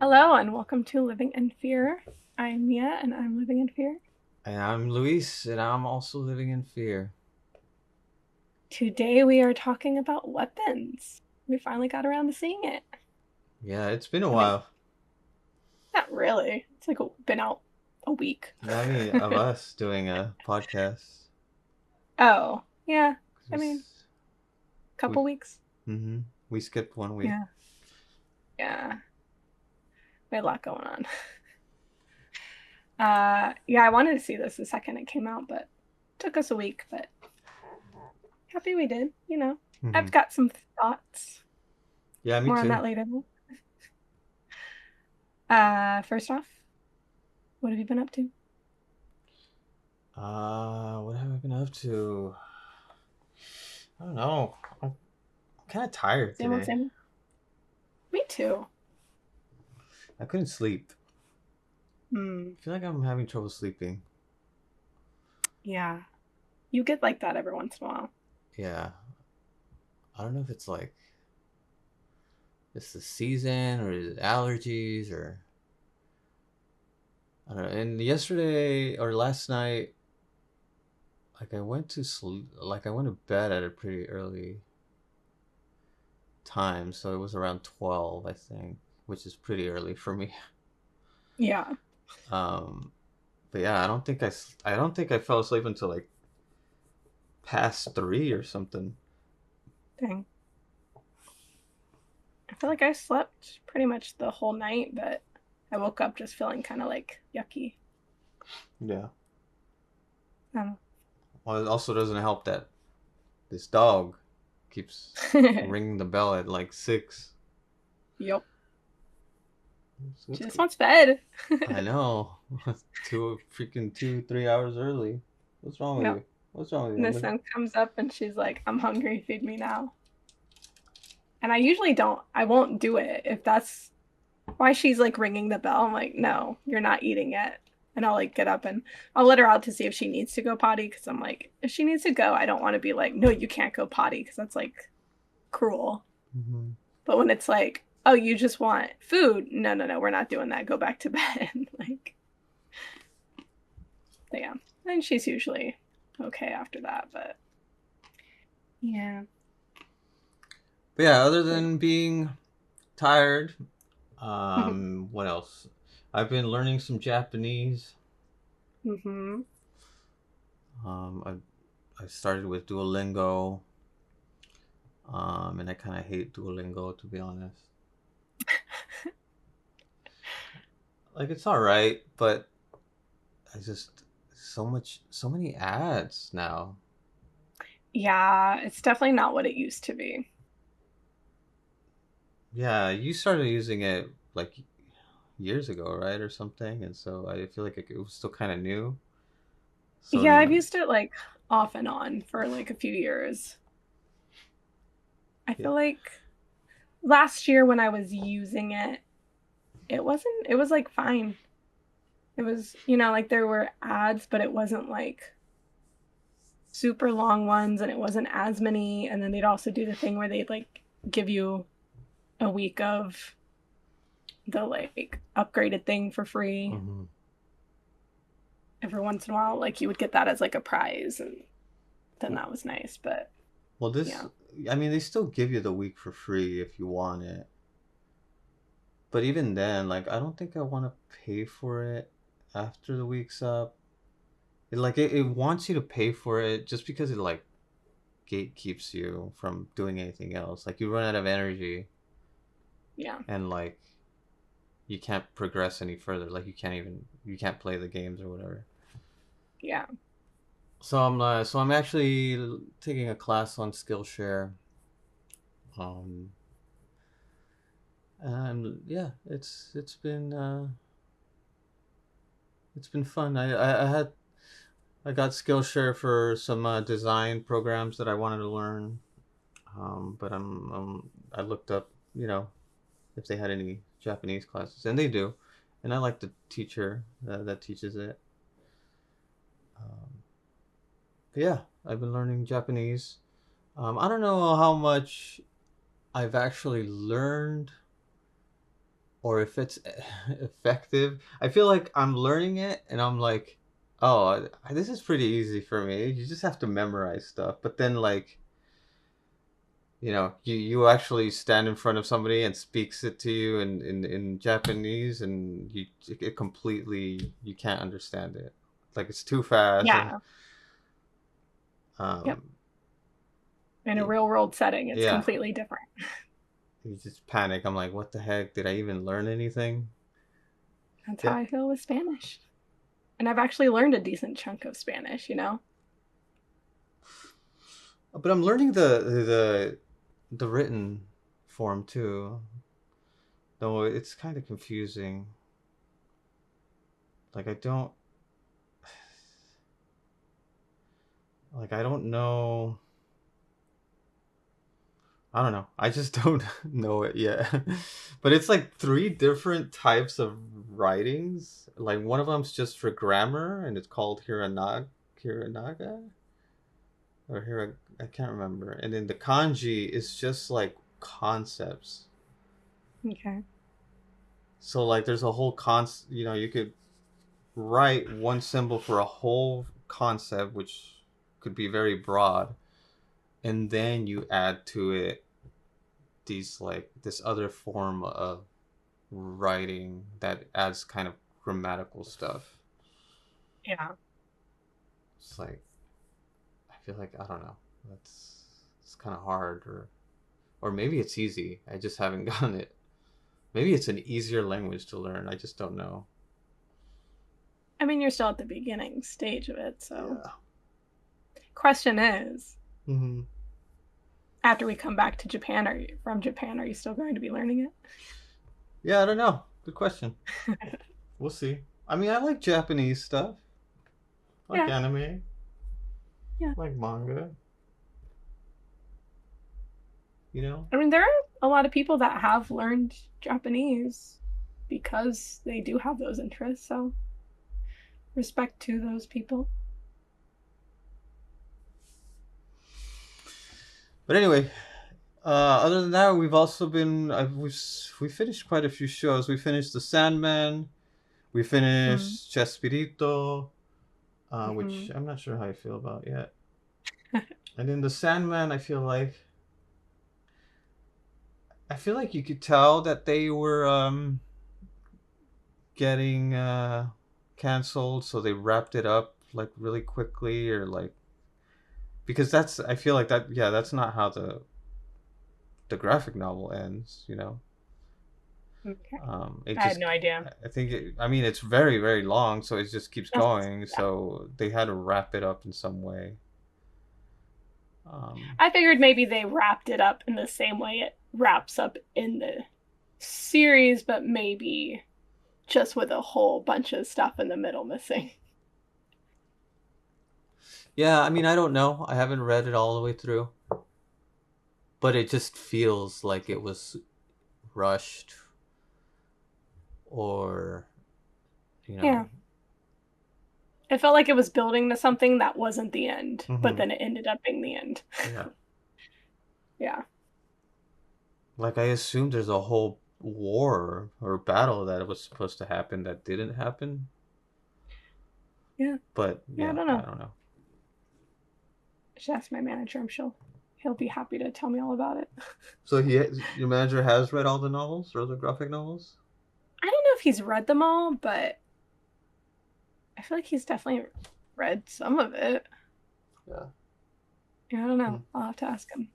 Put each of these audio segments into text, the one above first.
Hello and welcome to Living in Fear. I'm Mia and I'm living in fear. And I'm Luis, and I'm also living in fear. Today we are talking about weapons. We finally got around to seeing it. Yeah, it's been a I mean, while. not really. It's like been out a week. I mean, of us doing a podcast. Oh, yeah. 'Cause I mean, we, couple weeks. mm-hmm, we skipped 1 week. Yeah. Yeah. We had a lot going on. Yeah, I wanted to see this the second it came out, but took us a week, but happy we did. Mm-hmm. I've got some thoughts. Yeah, me More on too. that later. First off, what have you been up to? What have I been up to? I don't know. I'm kind of tired Same old, today. same old. Me too. I couldn't sleep. Hmm. I feel like I'm having trouble sleeping. Yeah. You get like that every once in a while. Yeah, I don't know if it's like it's the season or is it allergies or I don't know. And yesterday or last night, like I went to sleep, like I went to bed at a pretty early time, so it was around 12, I think, which is pretty early for me. Yeah. Um, but yeah, I don't think I fell asleep until like past 3 or something. Dang. I feel like I slept pretty much the whole night, but I woke up just feeling kind of like yucky. Yeah. Um, Well, it also doesn't help that this dog keeps ringing the bell at like 6. Yep. She What's just good? wants fed. I know. 2, 3 hours early. What's wrong with Yep. you? What's wrong with And you? the sun comes up and she's like, I'm hungry, feed me now. And I usually don't, I won't do it if that's why she's like ringing the bell. I'm like, no, you're not eating yet. And I'll like get up and I'll let her out to see if she needs to go potty because I'm like, if she needs to go, I don't want to be like, no, you can't go potty because that's like cruel. Mm-hmm. But when it's like, oh, you just want food, no, no, no, we're not doing that. Go back to bed. Like, yeah. And she's usually okay after that. But yeah. But yeah, other than being tired, what else? I've been learning some Japanese. Mm-hmm. I started with Duolingo, and I kind of hate Duolingo to be honest. Like it's all right, but I just so many ads now. Yeah, it's definitely not what it used to be. Yeah, you started using it like years ago, right, or something, and so I feel like it was still kind of new. So Yeah, I've used it like off and on for like a few years. I yeah, feel like last year when I was using it, it was like fine. It was, like there were ads, but it wasn't like super long ones and it wasn't as many. And then they'd also do the thing where they'd like give you a week of the like upgraded thing for free hmm every once in a while. Like you would get that as like a prize and then that was nice. But well, this, yeah. I mean, they still give you the week for free if you want it. But even then, like, I don't think I want to pay for it after the week's up. It wants you to pay for it just because it like gatekeeps you from doing anything else. Like you run out of energy Yeah. and like you can't progress any further. Like you can't play the games or whatever. Yeah. So I'm actually taking a class on Skillshare. Um, and yeah, it's been fun. I got Skillshare for some design programs that I wanted to learn. But I looked up, you know, if they had any Japanese classes, and they do, and I like the teacher that teaches it. Um, but yeah, I've been learning Japanese. I don't know how much I've actually learned or if it's effective. I feel like I'm learning it and I'm like, oh, this is pretty easy for me. You just have to memorize stuff. But then like, you actually stand in front of somebody and speaks it to you in Japanese, and it completely, you can't understand it. Like it's too fast, and Yeah. Yep. um In a real world setting, it's yeah, completely different. you just panic. I'm like, what the heck? Did I even learn anything? That's how Yeah, I feel with Spanish. And I've actually learned a decent chunk of Spanish, you know? but I'm learning the written form too. Though it's kind of confusing. Like I don't know. I don't know. I just don't know it yet. But it's like three different types of writings. Like one of them's just for grammar, and it's called Hiranaga, or Hira. I can't remember. And then the kanji is just like concepts. Okay. So like there's a whole you could write one symbol for a whole concept, which could be very broad, and then you add to it this other form of writing that adds kind of grammatical stuff. Yeah. It's like, I feel like, I don't know, it's kind of hard, or maybe it's easy. I just haven't gotten it. Maybe it's an easier language to learn. I just don't know. I mean, you're still at the beginning stage of it, so. Yeah. Question is, Mm-hmm. after we come back to Japan, are you still going to be learning it? Yeah, I don't know. Good question. We'll see. I mean, I like Japanese stuff. I like Yeah. anime. Yeah. I like manga. You know. I mean, there are a lot of people that have learned Japanese because they do have those interests, so respect to those people. But anyway, other than that, we've also been we finished quite a few shows. We finished The Sandman. We Mm. finished Chespirito, Hmm. which I'm not sure how I feel about yet. And in The Sandman, I feel like you could tell that they were getting canceled, so they wrapped it up like really quickly, or like, because I feel like that, yeah, that's not how the graphic novel ends, Okay. It I had just, no idea. I think I mean, it's very very long, so it just keeps Yes. going, Yeah. so they had to wrap it up in some way. um I figured maybe they wrapped it up in the same way it wraps up in the series, but maybe just with a whole bunch of stuff in the middle missing. yeah, I mean, I don't know, I haven't read it all the way through, but it just feels like it was rushed, or you Yeah. know It felt like it was building to something that wasn't the end, but hmm then it ended up being the end. yeah, Yeah. like I assumed there's a whole war or battle that was supposed to happen that didn't happen, Yeah. but Yeah, I yeah, don't I know. don't know. I should ask my manager. He'll be happy to tell me all about it. So your manager has read all the novels or the graphic novels? I don't know if he's read them all, but I feel like he's definitely read some of it. Yeah. Yeah, I don't Hmm. know. I'll have to ask him.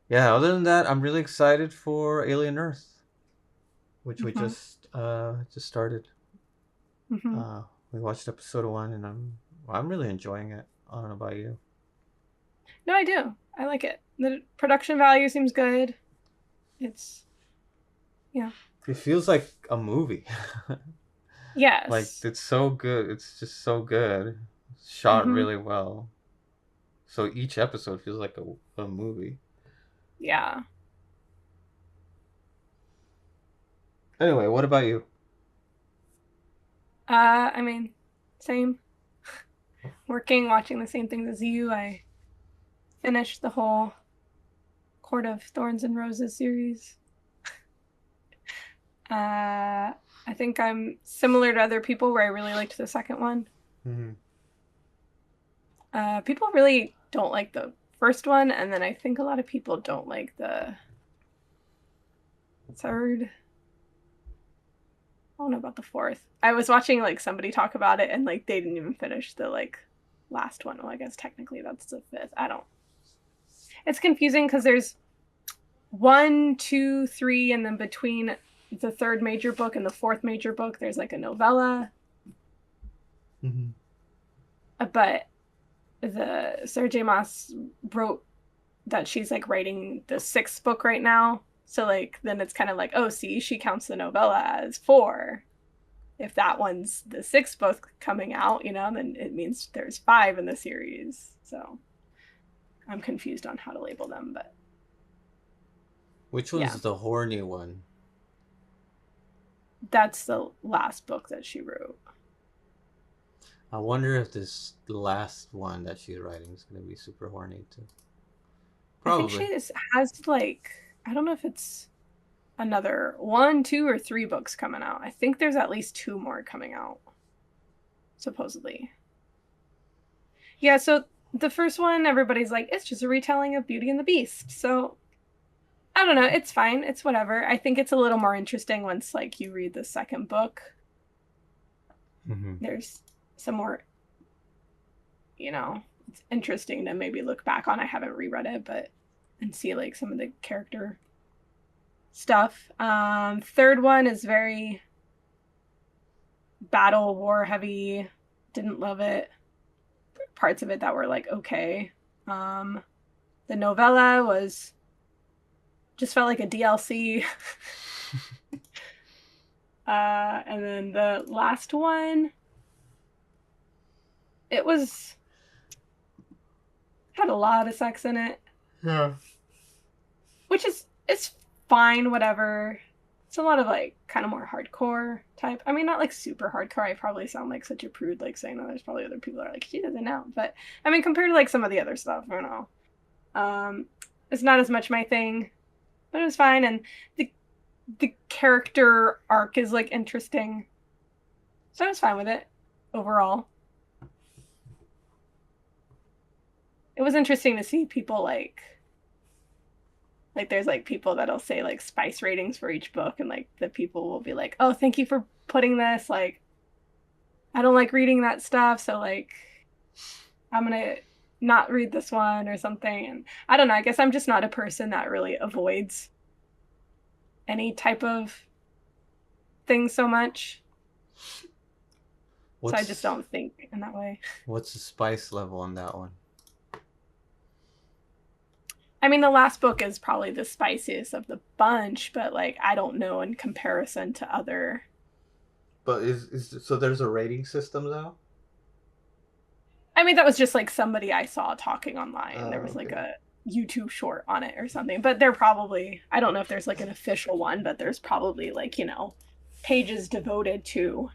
Yeah, other than that, I'm really excited for Alien Earth, which we Hmm. just started. Hmm. Uh, we watched episode 1, and I'm really enjoying it. I don't know about you. No, I do. I like it. The production value seems good. It's, yeah. It feels like a movie. Like Yes. it's so good. It's just so good. Shot Hmm. really well. So each episode feels like a movie. Yeah. Anyway, what about you? I mean, same. Working, watching the same things as you. I finished the whole Court of Thorns and Roses series. I think I'm similar to other people where I really liked the second one. Hmm. People really don't like the first one, and then I think a lot of people don't like the third. I don't know about the fourth. I was watching like somebody talk about it, and like they didn't even finish the like last one. Well, I guess technically that's the fifth. I don't. It's confusing because there's one, two, three, and then between the third major book and the fourth major book, there's like a novella. Hmm. But the Sarah J. Maas wrote that she's like writing the sixth book right now. So like then it's kind of like, oh, see, she counts the novella as four. If that one's the sixth book coming out, then it means there's five in the series. So I'm confused on how to label them, but Which yeah, one's the horny one? that's the last book that she wrote. I wonder if this last one that she's writing is going to be super horny too. I think Probably. she has like, I don't know if it's another one, two, or three books coming out. I think there's at least two more coming out, supposedly. Yeah, so the first one, everybody's like, it's just a retelling of Beauty and the Beast. So I don't know, it's fine. It's whatever. I think it's a little more interesting once like you read the second book. Hmm. There's some more, it's interesting to maybe look back on. I haven't reread it, but and see like some of the character stuff. Third one is very battle war heavy. Didn't love it. Parts of it that were like okay. Um, the novella was just felt like a DLC. And then the last one, it was had a lot of sex in it, Yeah. which is it's fine, whatever. It's a lot of like kind of more hardcore type. I mean, not like super hardcore. I probably sound like such a prude, like saying that there's probably other people that are like, she doesn't know. But I mean, compared to like some of the other stuff, I don't know. Um, it's not as much my thing, but it was fine. And the character arc is like interesting. So I was fine with it overall. It was interesting to see people like there's like people that'll say like spice ratings for each book and like the people will be like, "Oh, thank you for putting this. Like I don't like reading that stuff, so like I'm going to not read this one or something." And I don't know, I guess I'm just not a person that really avoids any type of thing so much. So I just What's don't think in that way. what's the spice level on that one? I mean, the last book is probably the spiciest of the bunch, but like I don't know in comparison to other. But is so there's a rating system now? I mean, that was just like somebody I saw talking online. There Oh, was like okay. a YouTube short on it or something. But they're probably, I don't know if there's like an official one, but there's probably like, pages devoted to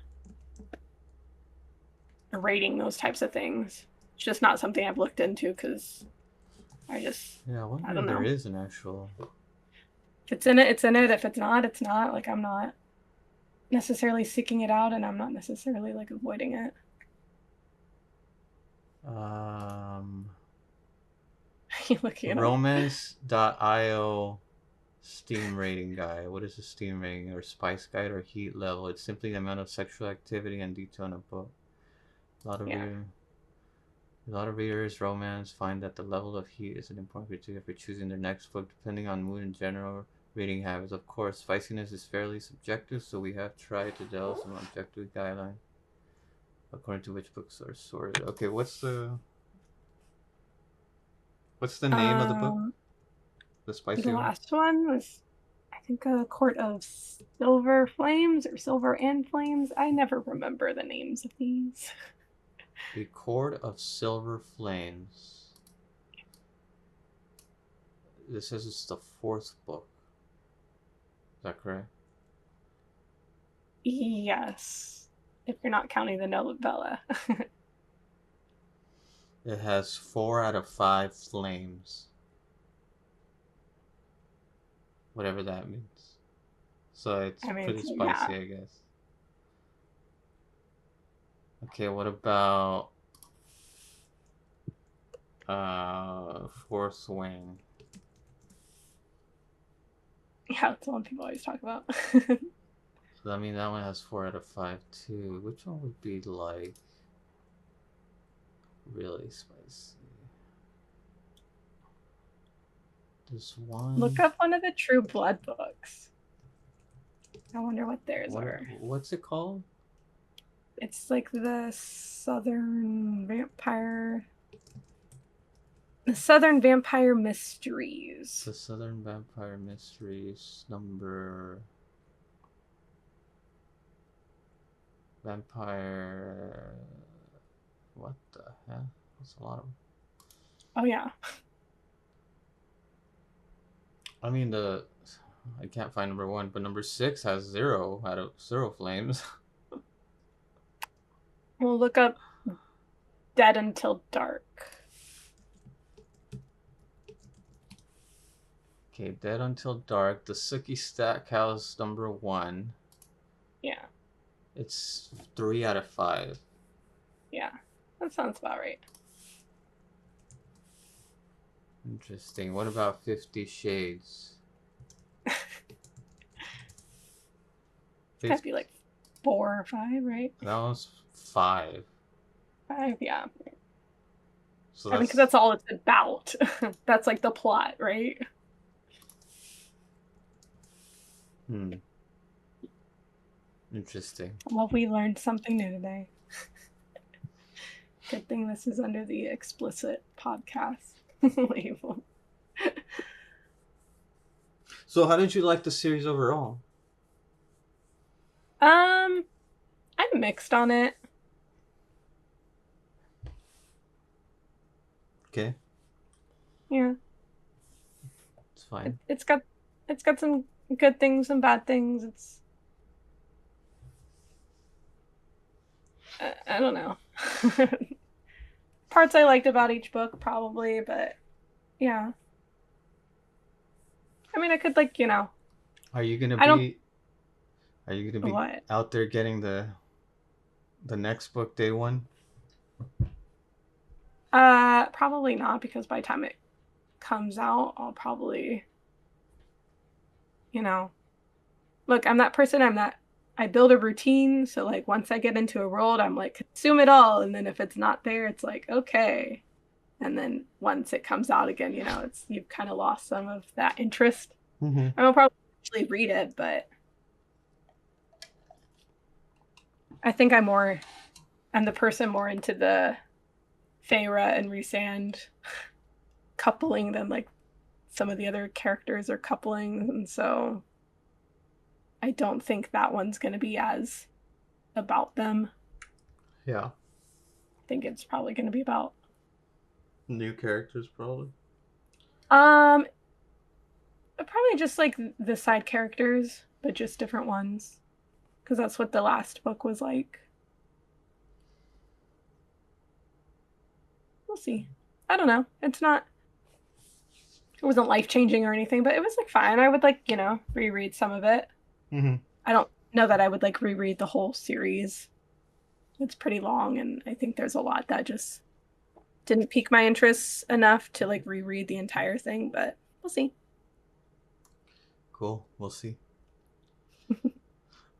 rating those types of things. It's just not something I've looked into because I just, Yeah, I I wonder if don't there know. is an actual. If it's in it, it's in it. If it's not, it's not. Like, I'm not necessarily seeking it out and I'm not necessarily like avoiding it. Um, You looking it up. Romance.io Steam rating guide. What is a Steam rating or spice guide or heat level? It's simply the amount of sexual activity and detail in a book. A lot of Yeah. readers, a lot of readers romance find that the level of heat is an important criteria for choosing their next book, depending on mood and general reading habits. Of course, spiciness is fairly subjective, so we have tried to develop some objective guidelines according to which books are sorted. Okay, what's the name of the book? Um, The the spicy one? last one was, I think, a Court of Silver Flames or Silver and Flames. I never remember the names of these. A Cord of Silver Flames. This says it's the fourth book. Is that correct? Yes, if you're not counting the novella. It has 4 out of 5 flames. Whatever that means. So it's I mean, pretty so yeah. spicy, I guess. Okay, what about Fourth Wing? Yeah, it's the one people always talk about. So I mean that one has 4 out of 5 too. Which one would be like really spicy? There's Look one. up one of the True Blood books. I wonder what theirs are. What's it called? It's like the Southern Vampire Mysteries. The Southern Vampire Mysteries number Vampire. What the hell? That's a lot of. Oh yeah. I mean the. I can't find number 1, but number 6 has 0 flames. We'll look up Dead Until Dark. Okay, Dead Until Dark. The Sookie Stackhouse number 1. Yeah. It's 3 out of 5. Yeah. That sounds about right. Interesting. What about 50 Shades? It's gotta be like 4 or 5, right? That was 5. 5, yeah. So I mean, because that's all it's about. That's like the plot, right? Interesting. Well, we learned something new today. Good thing this is under the explicit podcast label. So how did you like the series overall? I'm mixed on it. Okay. Yeah. It's fine. It's got some good things and bad things. I don't know. Parts I liked about each book probably, but yeah. I mean, I could like, Are you gonna I don't be what? out there getting the next book day 1? Probably not, because by the time it comes out, I'll probably, look, I'm that person. I build a routine. So like once I get into a world, I'm like, consume it all. And then if it's not there, it's like, okay. And then once it comes out again, you've kind of lost some of that interest. Mm-hmm. I will probably actually read it, but I think I'm the person more into the Feyre and Rhysand coupling than like some of the other characters are coupling, and so I don't think that one's going to be as about them. Yeah. I think it's probably going to be about new characters, probably. Probably just like the side characters, but just different ones, because that's what the last book was like. We'll see. I don't know. It wasn't life-changing or anything, but it was like fine. I would like, reread some of it. Mm-hmm. I don't know that I would like reread the whole series. It's pretty long, and I think there's a lot that just didn't pique my interest enough to like reread the entire thing, but we'll see. Cool. We'll see.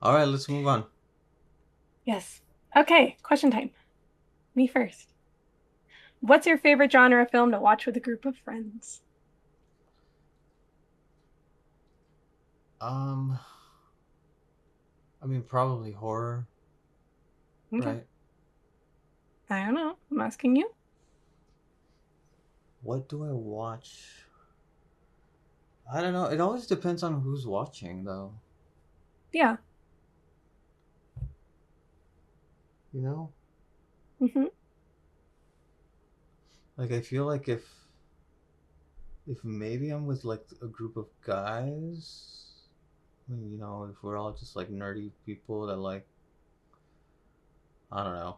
All right, let's move on. Yes. Okay, question time. Me first. What's your favorite genre of film to watch with a group of friends? I mean, probably horror. Okay. Right? I don't know. I'm asking you. What do I watch? I don't know. It always depends on who's watching, though. Yeah. Mm-hmm. Like, I feel like if maybe I'm with like a group of guys, if we're all just like nerdy people that like, I don't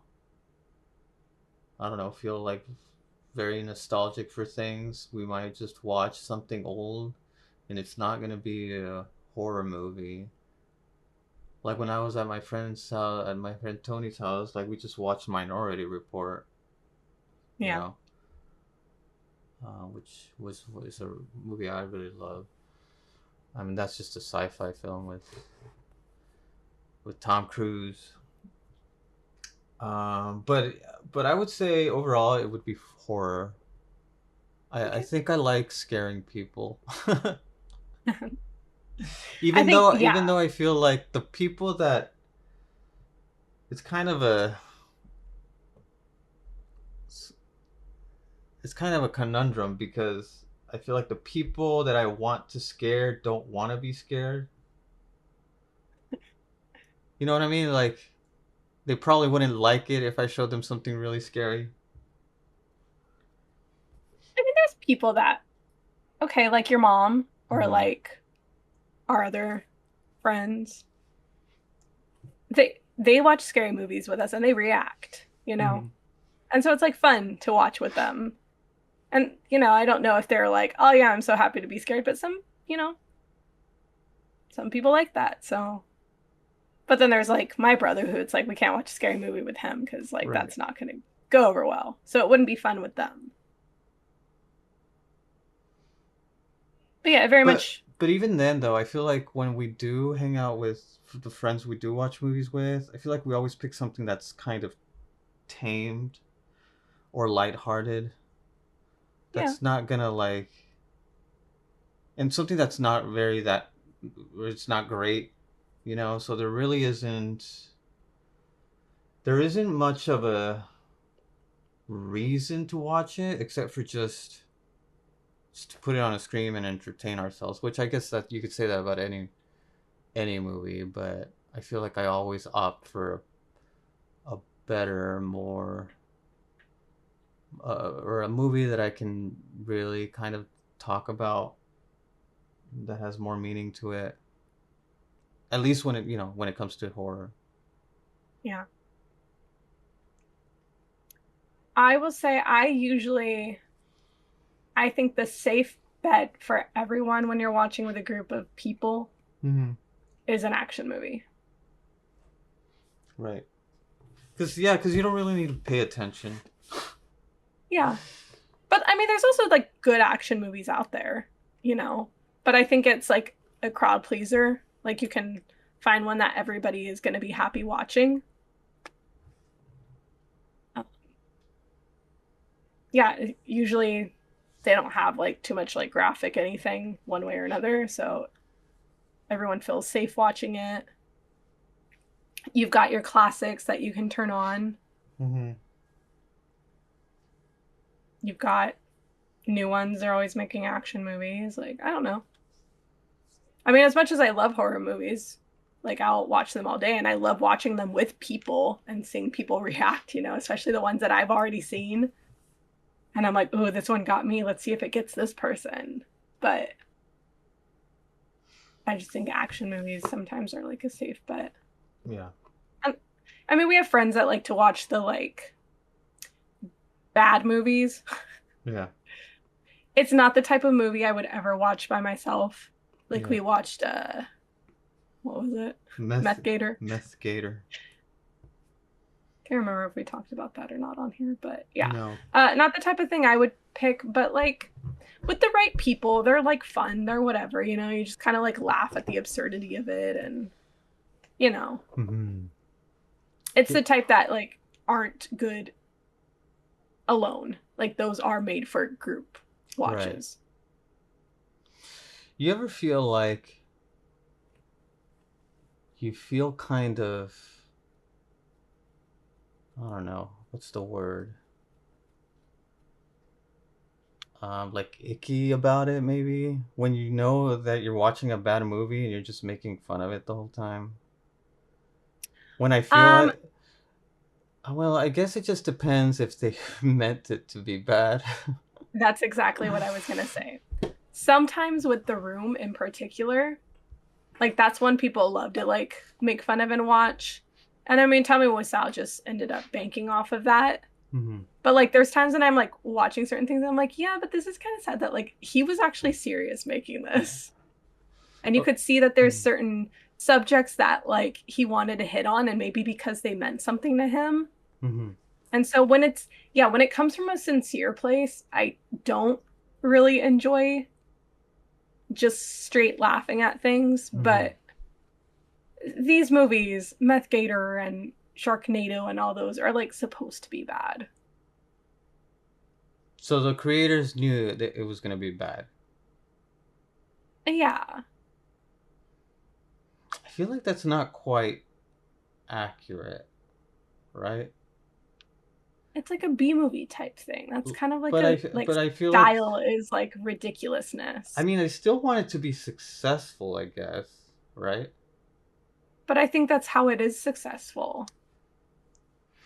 know, feel like very nostalgic for things, we might just watch something old, and it's not going to be a horror movie. Like when I was at my friend's at my friend Tony's house, like we just watched Minority Report, you Yeah. know, which was a movie I really love. I mean, that's just a sci-fi film with Tom Cruise. But I would say overall it would be horror. I Okay. think I like scaring people. I even think, though yeah, even though I feel like the people that it's kind of a it's kind of a conundrum because I feel like the people that I want to scare don't want to be scared. You know what I mean? Like they probably wouldn't like it if I showed them something really scary. I mean, there's people that, okay, like your mom or Mm-hmm. like our other friends, they watch scary movies with us and they react, you know? Mm-hmm. And so it's like fun to watch with them. And, I don't know if they're like, oh yeah, I'm so happy to be scared, but some people like that. So, but then there's like my brother who it's like we can't watch a scary movie with him because like Right. that's not going to go over well. So it wouldn't be fun with them. But yeah, very much. But even then though, I feel like when we do hang out with the friends we do watch movies with, I feel like we always pick something that's kind of tamed or lighthearted. Yeah. That's not gonna like and something that's not very that it's not great, you know, so there isn't much of a reason to watch it except for just to put it on a screen and entertain ourselves, which I guess that you could say that about any movie, but I feel like I always opt for a better, more or a movie that I can really kind of talk about that has more meaning to it. At least when it comes to horror. Yeah. I will say I think the safe bet for everyone when you're watching with a group of people Mm-hmm. is an action movie. Right. Because you don't really need to pay attention. Yeah. But I mean, there's also like good action movies out there, But I think it's like a crowd pleaser. Like you can find one that everybody is going to be happy watching. Uh, yeah, usually they don't have like too much like graphic anything one way or another, so everyone feels safe watching it. You've got your classics that you can turn on. Mm-hmm. You've got new ones. They're always making action movies. Like, I don't know. I mean, as much as I love horror movies, like I'll watch them all day and I love watching them with people and seeing people react, especially the ones that I've already seen. And I'm like, oh, this one got me. Let's see if it gets this person. But I just think action movies sometimes are like a safe bet. Yeah. And I mean, we have friends that like to watch the like bad movies. Yeah. It's not the type of movie I would ever watch by myself. Like Yeah. we watched what was it? Meth Meth Gator. Meth Gator. Can't remember if we talked about that or not on here, but yeah. No. Not the type of thing I would pick, but like with the right people, they're like fun, they're whatever, you just kind of like laugh at the absurdity of it and you know, Mm-hmm. it's Yeah. the type that like aren't good alone. Like those are made for group Right. watches. You ever feel like you feel kind of I don't know, what's the word? Like icky about it maybe when you know that you're watching a bad movie and you're just making fun of it the whole time. When I feel Um, it, well, I guess it just depends if they meant it to be bad. that's exactly what I was gonna say. Sometimes with The Room in particular, like that's one people love to like make fun of and watch. And I mean, Tommy Wiseau just ended up banking off of that. Mm-hmm. But like, there's times when I'm like watching certain things, and I'm like, yeah, but this is kind of sad that like he was actually serious making this, and you Oh, could see that there's mm, certain subjects that like he wanted to hit on and maybe because they meant something to him. Mm-hmm. And so when it's yeah, when it comes from a sincere place, I don't really enjoy just straight laughing at things, Mm-hmm. but these movies, Meth Gator and Sharknado and all those are like supposed to be bad. So the creators knew that it was gonna be bad. Yeah. I feel like that's not quite accurate, right? It's like a B movie type thing. That's kind of like But a like but I feel like, style is like I ridiculousness. mean, I still want it to be successful, I guess, right? But I think that's how it is successful.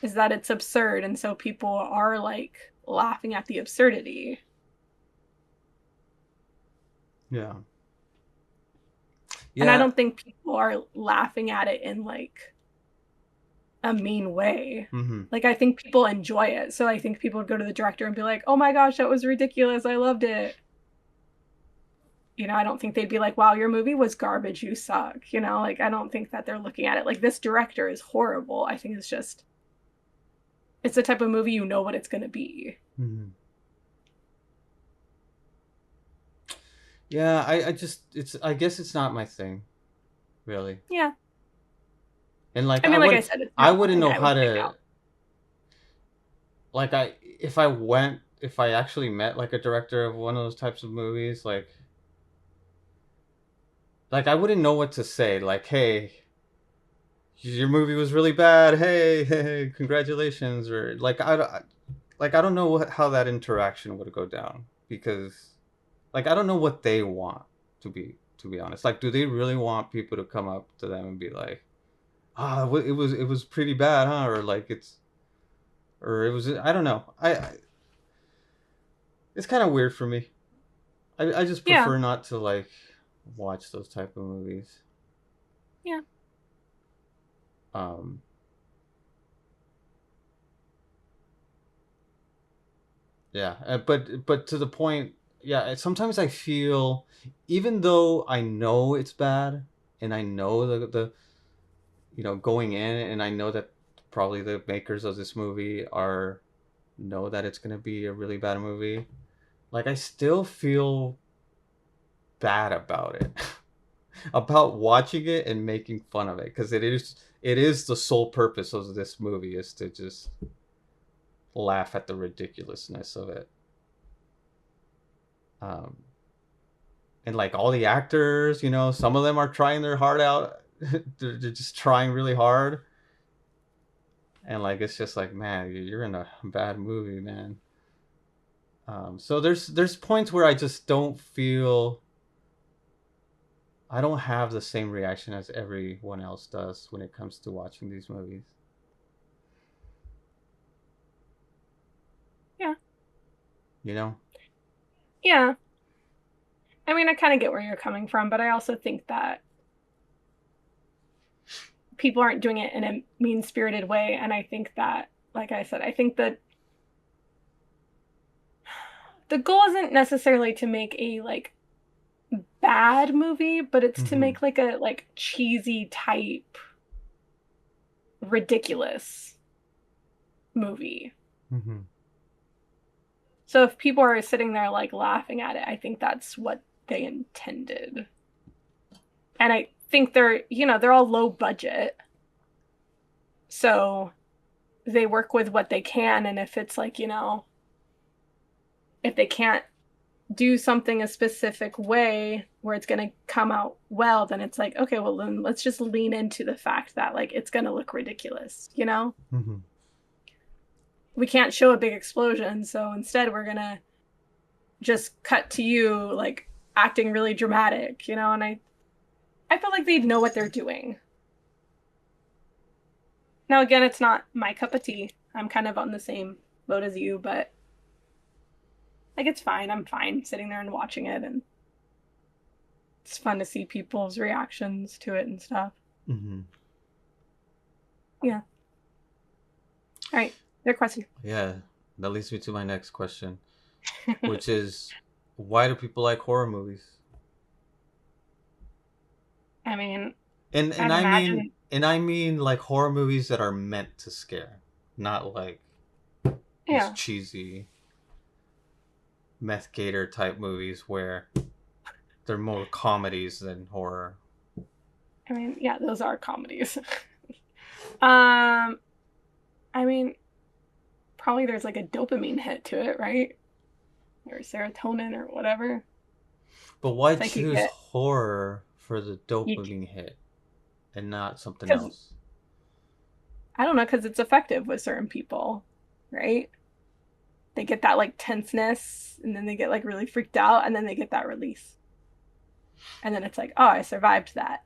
Is that it's absurd and so people are like laughing at the absurdity. Yeah. And I Yeah. don't think people are laughing at it in like a mean way. Mm-hmm. Like I think people enjoy it. So I think people would go to the director and be like, "Oh my gosh, that was ridiculous. I loved it." I don't think they'd be like, "Wow, your movie was garbage. You suck." Like I don't think that they're looking at it like this director is horrible. I think it's the type of movie you know what it's going to be. Mm-hmm. Yeah, I just I guess it's not my thing, really. Yeah. And like I mean, like I said, it's I not wouldn't something know I how would pick to, out. like, if I actually met like a director of one of those types of movies, like I wouldn't know what to say. Like, hey, your movie was really bad. Hey, hey, congratulations. Or like I don't know how that interaction would go down, because like I don't know what they want, to be honest. Like, do they really want people to come up to them and be like, ah, it was pretty bad, huh? Or like it was, I don't know. It's kind of weird for me. I just Yeah. prefer not to like watch those type of movies. Yeah. Um, yeah, but to the point, yeah. Sometimes I feel, even though I know it's bad, and I know the going in, and I know that probably the makers of this movie are know that it's gonna be a really bad movie. Like, I still feel bad about it, about watching it and making fun of it, because it is the sole purpose of this movie, is to just laugh at the ridiculousness of it. Um, and like all the actors, some of them are trying their heart out. They're just trying really hard, and like it's just like, man, you're in a bad movie, man. So there's points where I just don't feel, I don't have the same reaction as everyone else does when it comes to watching these movies. Yeah. You know? Yeah. I mean, I kind of get where you're coming from, but I also think that people aren't doing it in a mean-spirited way. And I think that, like I said, I think that the goal isn't necessarily to make a like bad movie, but it's to Mm-hmm. make like a like cheesy type ridiculous movie. Mm-hmm. So if people are sitting there like laughing at it, I think that's what they intended. And I think they're all low budget. So they work with what they can. And if it's like, if they can't do something a specific way where it's going to come out well, then it's like, okay, well, then let's just lean into the fact that like it's going to look ridiculous. Mm-hmm. We can't show a big explosion. So instead, we're going to just cut to you like acting really dramatic. And I feel like they know what they're doing. Now, again, it's not my cup of tea. I'm kind of on the same boat as you, but like it's fine. I'm fine sitting there and watching it, and it's fun to see people's reactions to it and stuff. Mm-hmm. Yeah. All right. Your question. Yeah, that leads me to my next question, which is, why do people like horror movies? I mean, And I'd I mean imagine. like horror movies that are meant to scare, not like these Yeah. cheesy meth gator type movies where they're more comedies than horror. I mean, yeah, those are comedies. Um, I mean, probably there's like a dopamine hit to it, right? Or serotonin or whatever. But why It's like you choose get horror for the you dopamine hit and not something because else? I don't know, because it's effective with certain people, right? They get that like tenseness and then they get like really freaked out and then they get that release. And then it's like, oh, I survived that.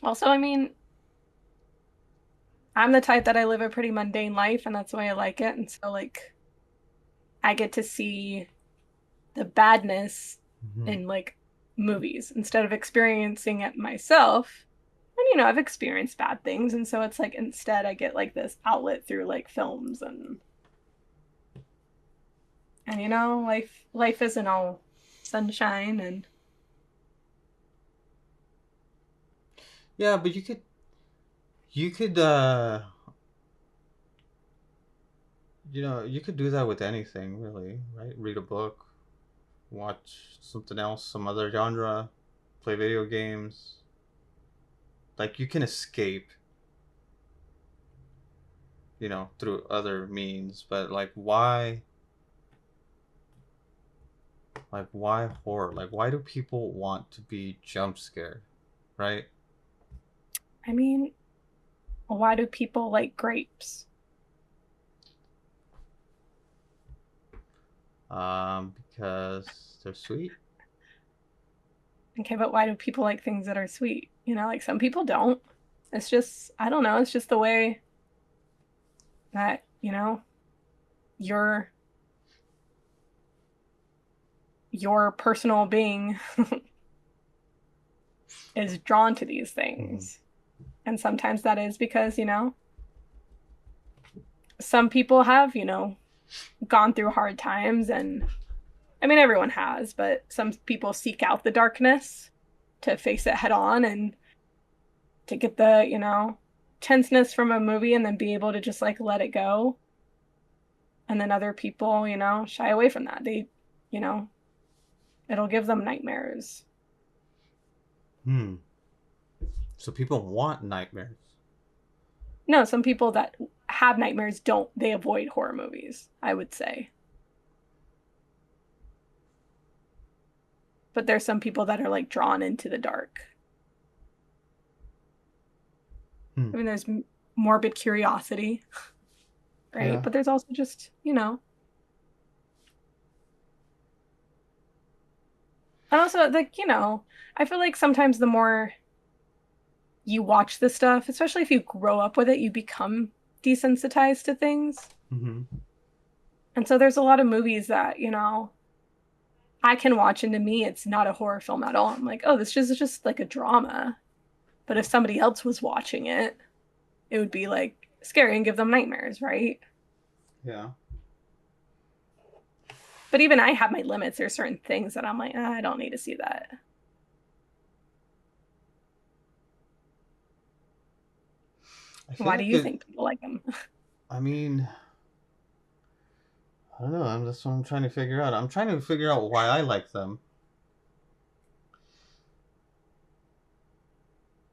Also, I mean, I'm the type that I live a pretty mundane life and that's why I like it. And so like I get to see the badness Mm-hmm. in like movies instead of experiencing it myself. And I've experienced bad things, and so it's like instead I get like this outlet through like films and life isn't all sunshine and Yeah, but you could you could do that with anything, really, right? Read a book, watch something else, some other genre, play video games. Like you can escape, through other means, but why horror? Like why do people want to be jump scared, right? I mean, why do people like Because they're sweet. Okay, but why do people like things that are sweet? Like some people don't. It's just, I don't know, it's just the way that, your your personal being is drawn to these Mm-hmm. things. And sometimes that is because, some people have, gone through hard times and I mean everyone has, but some people seek out the darkness to face it head on and to get the, tenseness from a movie and then be able to just like let it go. And then other people, shy away from that. You know, it'll give them nightmares. Hmm. So people want nightmares. No, some people that have nightmares don't, they avoid horror movies, I would say. But there's some people that are like drawn into the dark. Hmm. I mean, there's morbid curiosity, right? Yeah. But there's also just, and also like, I feel like sometimes the more you watch this stuff, especially if you grow up with it, you become desensitized to things. Mm-hmm. And so there's a lot of movies that, I can watch and to me it's not a horror film at all. I'm like, oh, this is just like a drama. But if somebody else was watching it, it would be like scary and give them nightmares, right? Yeah. But even I have my limits. There's certain things that I'm like, I don't need to see that. I feel Why do like you it. think people like them? I mean, I don't know. That's what I'm trying to figure out. I'm trying to figure out why I like them.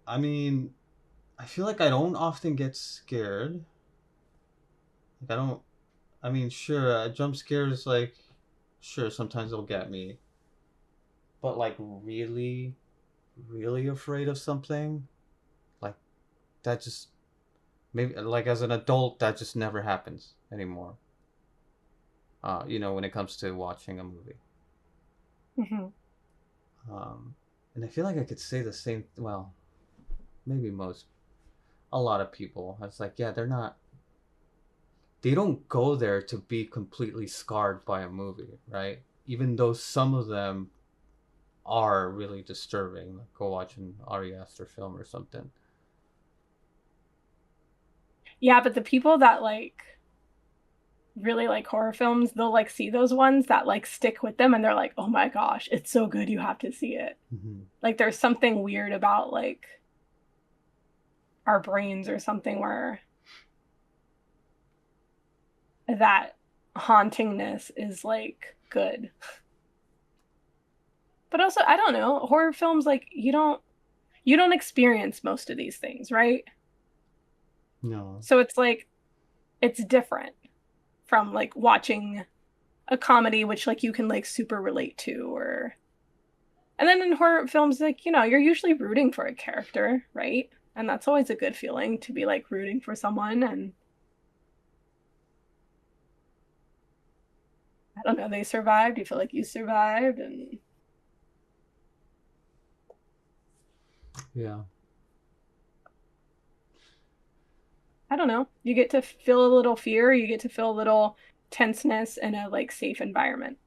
I mean, I feel like I don't often get scared. Like I don't. I mean, sure, jump scares sure sometimes they'll get me, but like really, really afraid of something, like that just maybe like as an adult that just never happens anymore. When it comes to watching a movie. Hmm. And I feel like I could say the same. Well, maybe a lot of people. It's like, yeah, they don't go there to be completely scarred by a movie, right? Even though some of them are really disturbing. Like go watch an Ari Aster film or something. Yeah, but the people that like really like horror films, they'll like see those ones that like stick with them and they're like, "Oh my gosh, it's so good, you have to see it." Hmm. Like there's something weird about like our brains or something where that hauntingness is like good. But also, I don't know, horror films like you don't experience most of these things, right? No. So it's like it's different from like watching a comedy which like you can like super relate to or and then in horror films like you're usually rooting for a character, right? And that's always a good feeling to be like rooting for someone and I don't know, they survived, you feel like you survived and Yeah. I don't know, you get to feel a little fear, you get to feel a little tenseness in a like safe environment.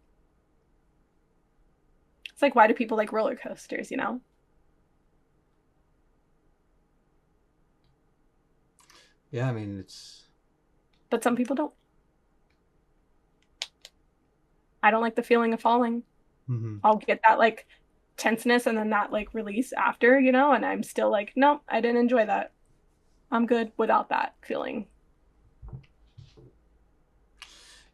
It's like why do people like roller coasters, you know? Yeah, I mean, it's. But some people don't. I don't like the feeling of falling. Hmm. I'll get that like tenseness and then that like release after, and I'm still like, nope, I didn't enjoy that. I'm good without that feeling.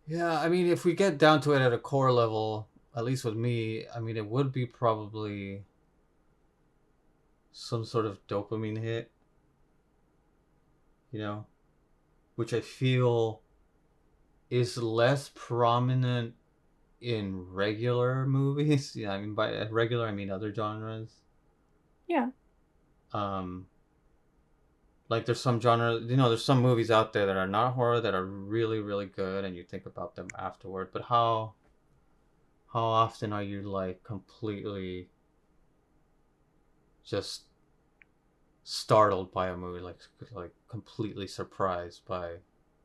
Yeah, I mean, if we get down to it at a core level, at least with me, I mean, it would be probably some sort of dopamine hit, you know, which I feel is less prominent in regular movies. Yeah, I mean, by regular, I mean other genres. Yeah. Um, like there's some genre, there's some movies out there that are not horror that are really, really good, and you think about them afterward. But how often are you like completely just startled by a movie, like completely surprised by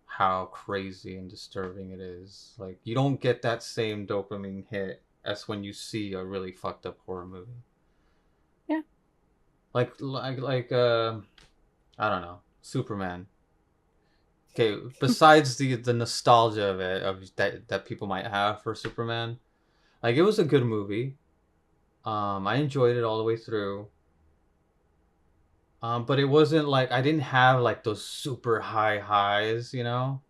how crazy and disturbing it is? Like you don't get that same dopamine hit as when you see a really fucked up horror movie. Yeah. Like I don't know, Superman. Okay, besides the nostalgia of it, of that people might have for Superman, like it was a good movie. I enjoyed it all the way through. But it wasn't like I didn't have like those super high highs, that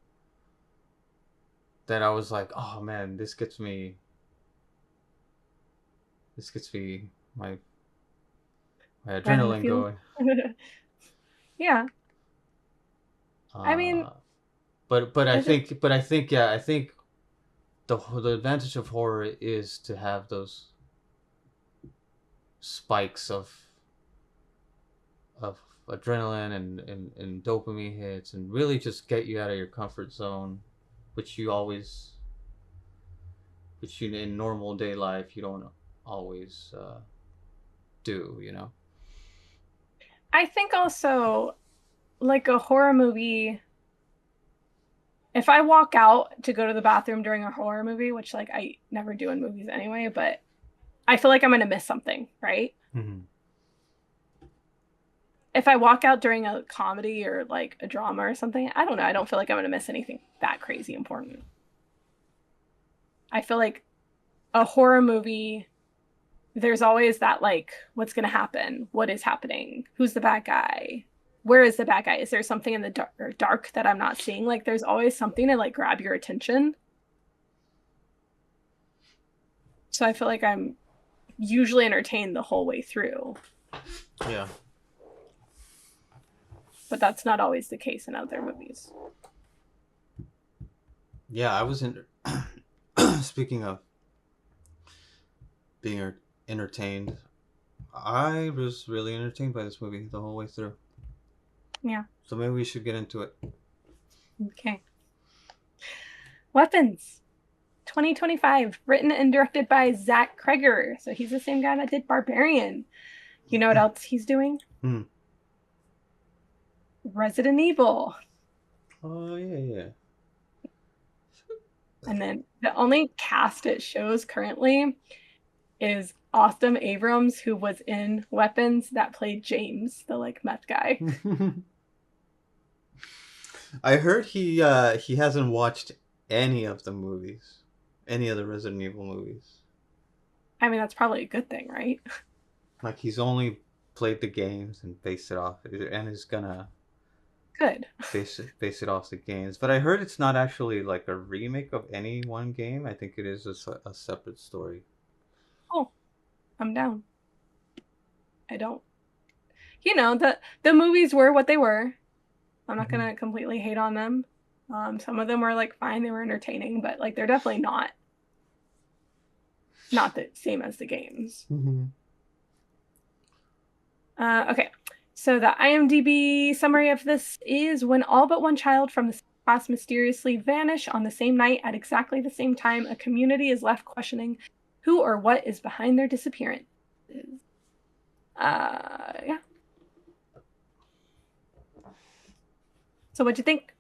I was like, oh man, this gets me my Yeah, you adrenaline feel going. yeah. I mean, Uh, but I is it think but I think yeah, I think the advantage of horror is to have those spikes of adrenaline and dopamine hits and really just get you out of your comfort zone, which you always which you in normal day life you don't always do. I think also like a horror movie if I walk out to go to the bathroom during a horror movie, which like I never do in movies anyway, but I feel like I'm gonna miss something, right? Mm-hmm. If I walk out during a comedy or like a drama or something, I don't know. I don't feel like I'm gonna miss anything that crazy important. I feel like a horror movie, there's always that like, what's gonna happen? What is happening? Who's the bad guy? Where is the bad guy? Is there something in the dark that I'm not seeing? Like, there's always something to like grab your attention. So I feel like I'm usually entertained the whole way through, Yeah. but that's not always the case in other movies. Yeah, I was in. Speaking of being entertained, I was really entertained by this movie the whole way through. Yeah. So maybe we should get into it. Okay. Weapons. 2025, written and directed by Zach Kreger. So he's the same guy that did Barbarian. You know what else he's doing? Hmm. Resident Evil. Oh yeah, yeah. And then the only cast it shows currently is Austin Abrams, who was in Weapons, that played James, the like meth guy. I heard he hasn't watched any of the movies, any of the Resident Evil movies. I mean, that's probably a good thing, right? Like he's only played the games and based it off, and is gonna Good. base it off the games. But I heard it's not actually like a remake of any one game. I think it is a separate story. Oh, I'm down. I don't. The movies were what they were. I'm not Mm-hmm. gonna completely hate on them. Some of them were like fine, they were entertaining, but like they're definitely not the same as the games. Mm-hmm. Okay, so the IMDb summary of this is when all but one child from the class mysteriously vanish on the same night at exactly the same time, a community is left questioning who or what is behind their disappearance. Yeah. So what'd you think?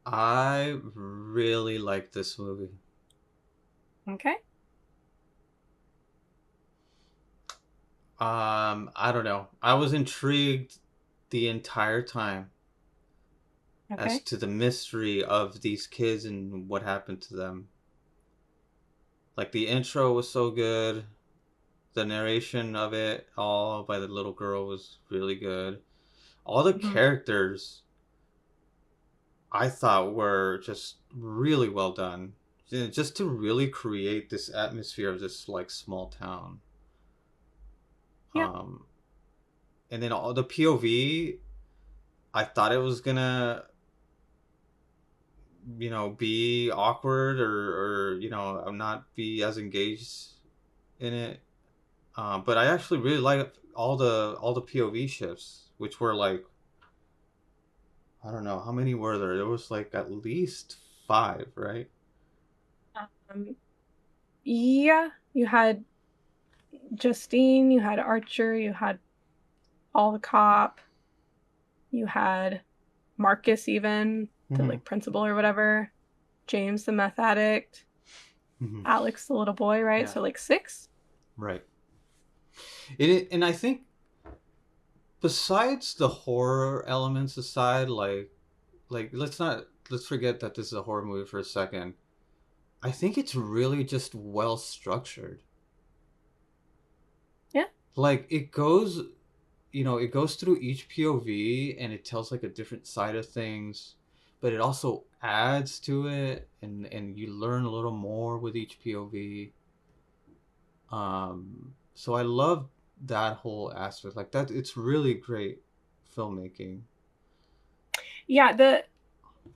I really like this movie. Okay. I don't know. I was intrigued the entire time as Okay. to the mystery of these kids and what happened to them. Like the intro was so good. The narration of it all by the little girl was really good. All the Mm-hmm. characters I thought were just really well done. Just to really create this atmosphere of this like small town. Yeah. Um, and then all the POV, I thought it was gonna, be awkward or not be as engaged in it. But I actually really like all the POV shifts, which were like, I don't know how many were there. There was like at least five, right? Um, yeah, you had Justine, you had Archer, you had Paul the cop, you had Marcus even, the Mm-hmm. like principal or whatever, James the meth addict, Mm-hmm. Alex the little boy, right? Yeah, So like six. right. And I think besides the horror elements aside, like let's forget that this is a horror movie for a second. I think it's really just well structured. Yeah. Like it goes through each POV and it tells like a different side of things, but it also adds to it and you learn a little more with each POV. So I love that whole aspect. Like that it's really great filmmaking. Yeah, the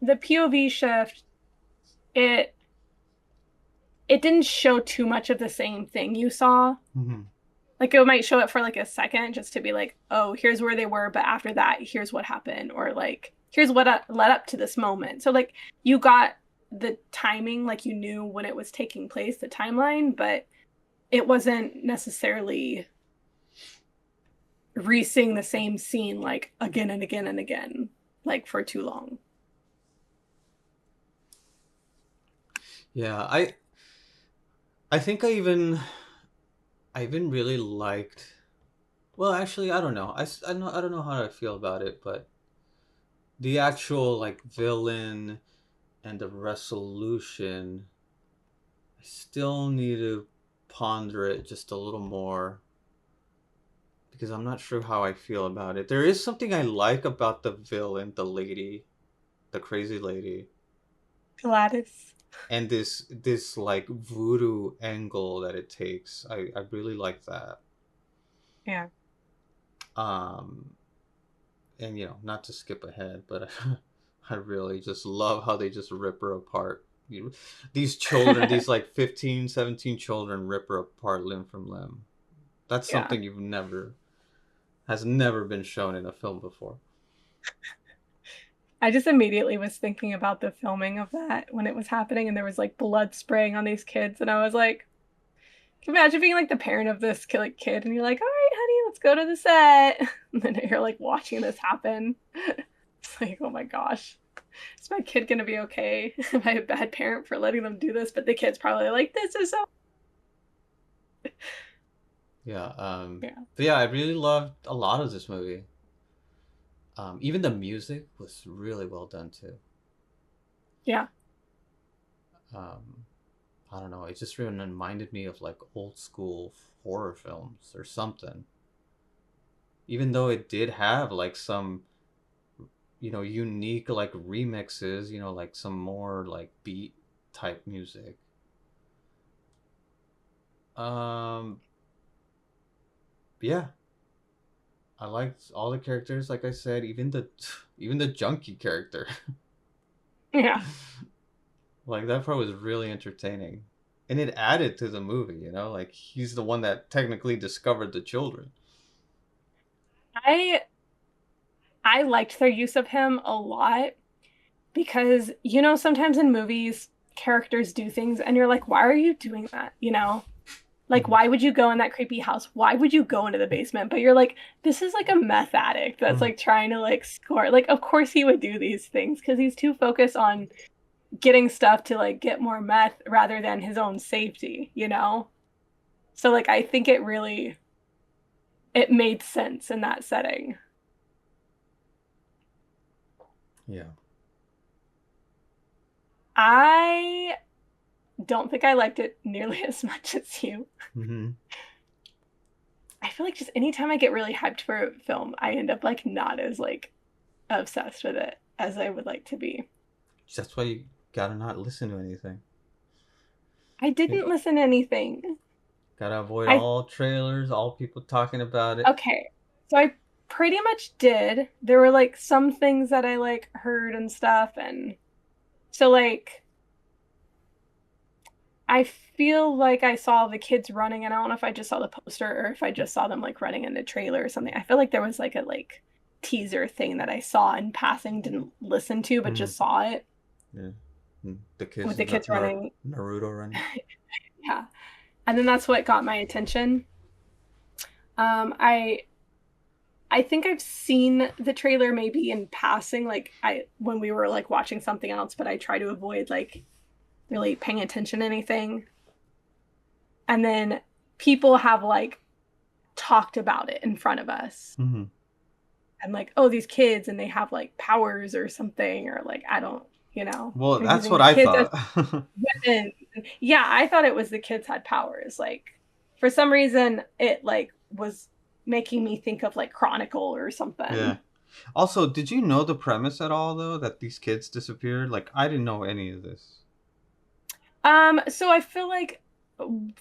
POV shift, it it didn't show too much of the same thing you saw. Mm-hmm. Like it might show it for like a second just to be like, oh, here's where they were, but after that, here's what happened, or like, here's what led up to this moment. So like you got the timing, like you knew when it was taking place, the timeline, but it wasn't necessarily re-seeing the same scene like again and again and again, like for too long. Yeah, I think I even really liked. Well, actually, I don't know. I don't know how I feel about it, but the actual like villain and the resolution, I still need to ponder it just a little more because I'm not sure how I feel about it. There is something I like about the villain, the lady, the crazy lady, Gladys. and this like voodoo angle that it takes. I really like that. Yeah. Um, and not to skip ahead, but I really just love how they just rip her apart. These children, these like 15, 17 children rip her apart limb from limb. That's Yeah. something has never been shown in a film before. I just immediately was thinking about the filming of that when it was happening and there was like blood spraying on these kids and I was like, can you imagine being like the parent of this kid and you're like, all right, honey, let's go to the set. And then you're like watching this happen. It's like, oh my gosh, is my kid gonna be okay? Am I a bad parent for letting them do this? But the kid's probably like, this is so. Yeah. Yeah. But yeah, I really loved a lot of this movie. Even the music was really well done too. Yeah. Um, I don't know. It just really reminded me of like old school horror films or something. Even though it did have like some, unique like remixes, like some more like beat type music. Um, yeah, I liked all the characters. Like I said, even the junkie character. Yeah. Like that part was really entertaining, and it added to the movie. Like he's the one that technically discovered the children. I I liked their use of him a lot because sometimes in movies characters do things and you're like, why are you doing that? Like, Hmm. why would you go in that creepy house? Why would you go into the basement? But you're like, this is like a meth addict that's Hmm. like trying to like score. Like, of course he would do these things because he's too focused on getting stuff to like get more meth rather than his own safety? So like I think it made sense in that setting. Yeah. I don't think I liked it nearly as much as you. Hmm. I feel like just anytime I get really hyped for a film, I end up like not as like obsessed with it as I would like to be. That's why you gotta not listen to anything. I You didn't listen to anything. gotta avoid I all trailers, all people talking about it. Okay. So I pretty much did. There were like some things that I like heard and stuff, and so like I feel like I saw the kids running, and I don't know if I just saw the poster or if I just saw them like running in the trailer or something. I feel like there was like a like teaser thing that I saw in passing, didn't listen to, but Hmm. just saw it Yeah. The kids, with the kids running. Naruto running. Yeah. And then that's what got my attention. I think I've seen the trailer maybe in passing, like I when we were like watching something else, but I try to avoid like really paying attention to anything. And then people have like talked about it in front of us. Hmm. And like, oh, these kids and they have like powers or something, or like I don't, Well, they're that's using what the I kids as thought. weapons. Yeah, I thought it was the kids had powers. Like for some reason it like was making me think of like Chronicle or Yeah. something. Also, did you know the premise at all, though, that these kids disappeared? Like, I didn't know any of this. So I feel like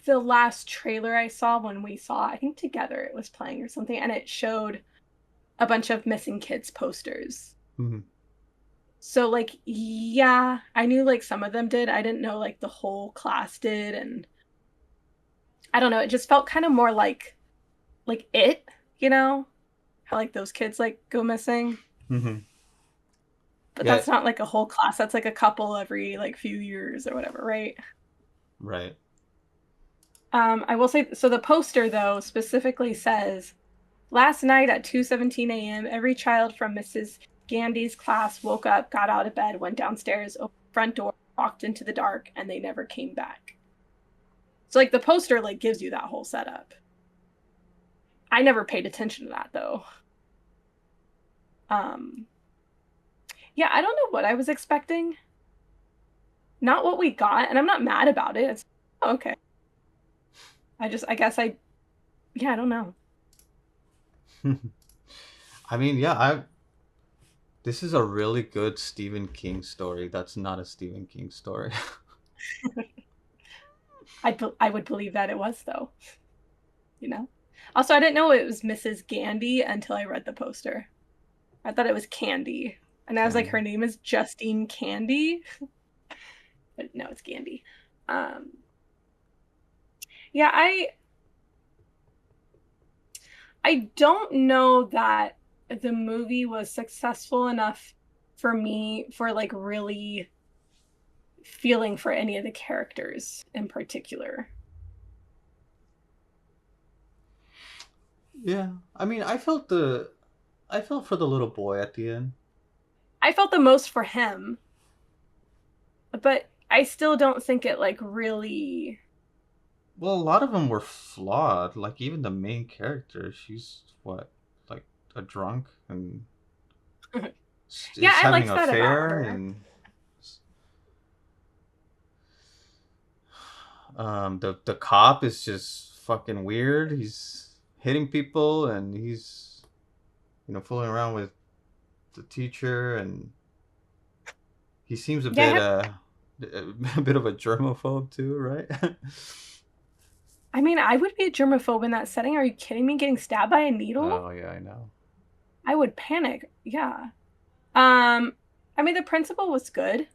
the last trailer I saw when we saw, I think together it was playing or something, and it showed a bunch of missing kids posters. Hmm. So like, yeah, I knew like some of them did. I didn't know like the whole class did, and I don't know, it just felt kind of more like how like those kids like go missing. Hmm. But Yeah. that's not like a whole class. That's like a couple every like few years or whatever, right? Right. I will say so the poster though specifically says last night at 2:17 a.m., every child from Mrs. Gandy's class woke up, got out of bed, went downstairs, opened the front door, walked into the dark, and they never came back. So like the poster like gives you that whole setup. I never paid attention to that though. Um yeah, I don't know what I was expecting. Not what we got, and I'm not mad about it. It's okay. I guess yeah, I don't know. I mean, yeah, I. This is a really good Stephen King story. That's not a Stephen King story. I would believe that it was though, you know. Also, I didn't know it was Mrs. Gandy until I read the poster. I thought it was Candy. And I was like, Candy. her name is Justine Candy. But no, it's Gandy. Um, yeah, I don't know that the movie was successful enough for me for like really feeling for any of the characters in particular. Yeah, I mean, I felt for the little boy at the end. I felt the most for him, but I still don't think it like really. Well, a lot of them were flawed. Like even the main character, she's what, like a drunk and Yeah, is I having liked an that about affair, her. and The cop is just fucking weird. He's hitting people, and he's, fooling around with the teacher, and he seems a bit Yeah, a bit of a germaphobe too, right? I mean, I would be a germaphobe in that setting. Are you kidding me? Getting stabbed by a needle? Oh yeah, I know. I would panic. Yeah. Um, I mean, the principal was good.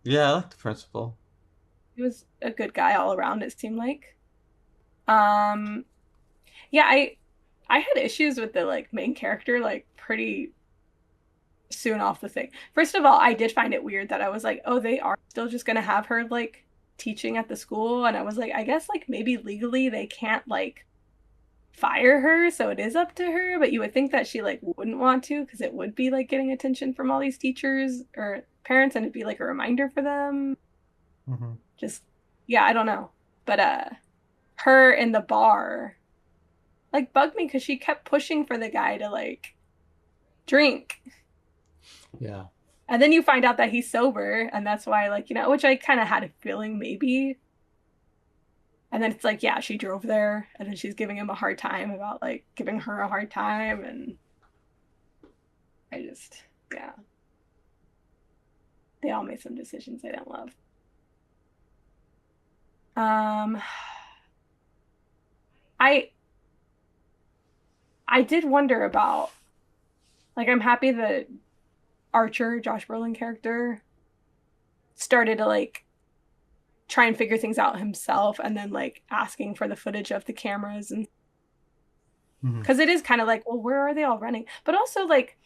Yeah, I like the principal. He was a good guy all around, it seemed like. Um, yeah, I had issues with the like main character like pretty soon off the thing. First of all, I did find it weird that I was like, oh, they are still just gonna have her like teaching at the school, and I was like, I guess like maybe legally they can't like fire her, so it is up to her, but you would think that she like wouldn't want to because it would be like getting attention from all these teachers or parents and it'd be like a reminder for them. Hmm. Just yeah, I don't know. But her in the bar like bugged me because she kept pushing for the guy to like drink. Yeah. And then you find out that he's sober, and that's why, like, which I kind of had a feeling maybe. And then it's like, yeah, she drove there, and then she's giving him a hard time about like giving her a hard time, and I just, yeah, they all made some decisions I didn't love. Um, I I did wonder about like I'm happy that Archer, Josh Brolin character, started to like try and figure things out himself, and then like asking for the footage of the cameras and Hmm. because it is kind of like, well, where are they all running? But also like,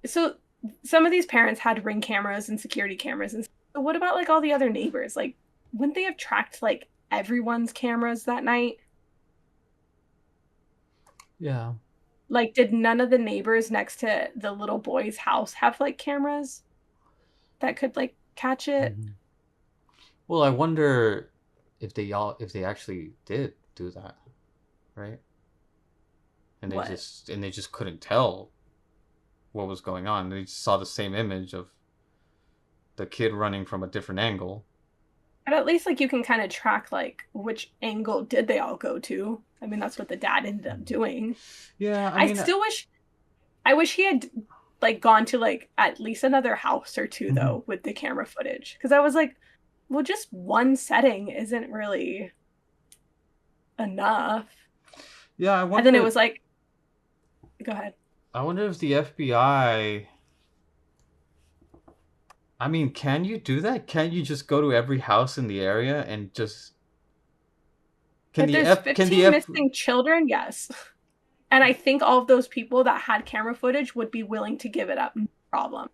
so some of these parents had ring cameras and security cameras, and so what about like all the other neighbors? Like, wouldn't they have tracked like everyone's cameras that night? Yeah. Like, did none of the neighbors next to the little boy's house have like cameras that could like catch it? Hmm. Well, I wonder if they actually did do that, right? What? And they just couldn't tell what was going on. They just saw the same image of the kid running from a different angle. But at least like you can kind of track like which angle did they all go to. I mean, that's what the dad ended up doing. Yeah, I I mean, still wish I wish he had like gone to like at least another house or two mhm. though with the camera footage because I was like, well, just one setting isn't really enough. Yeah, And then it was like, go ahead. I wonder if the FBI. I mean, can you do that? Can you just go to every house in the area and just If there's can the 15 F missing children, yes. And I think all of those people that had camera footage would be willing to give it up, no problem.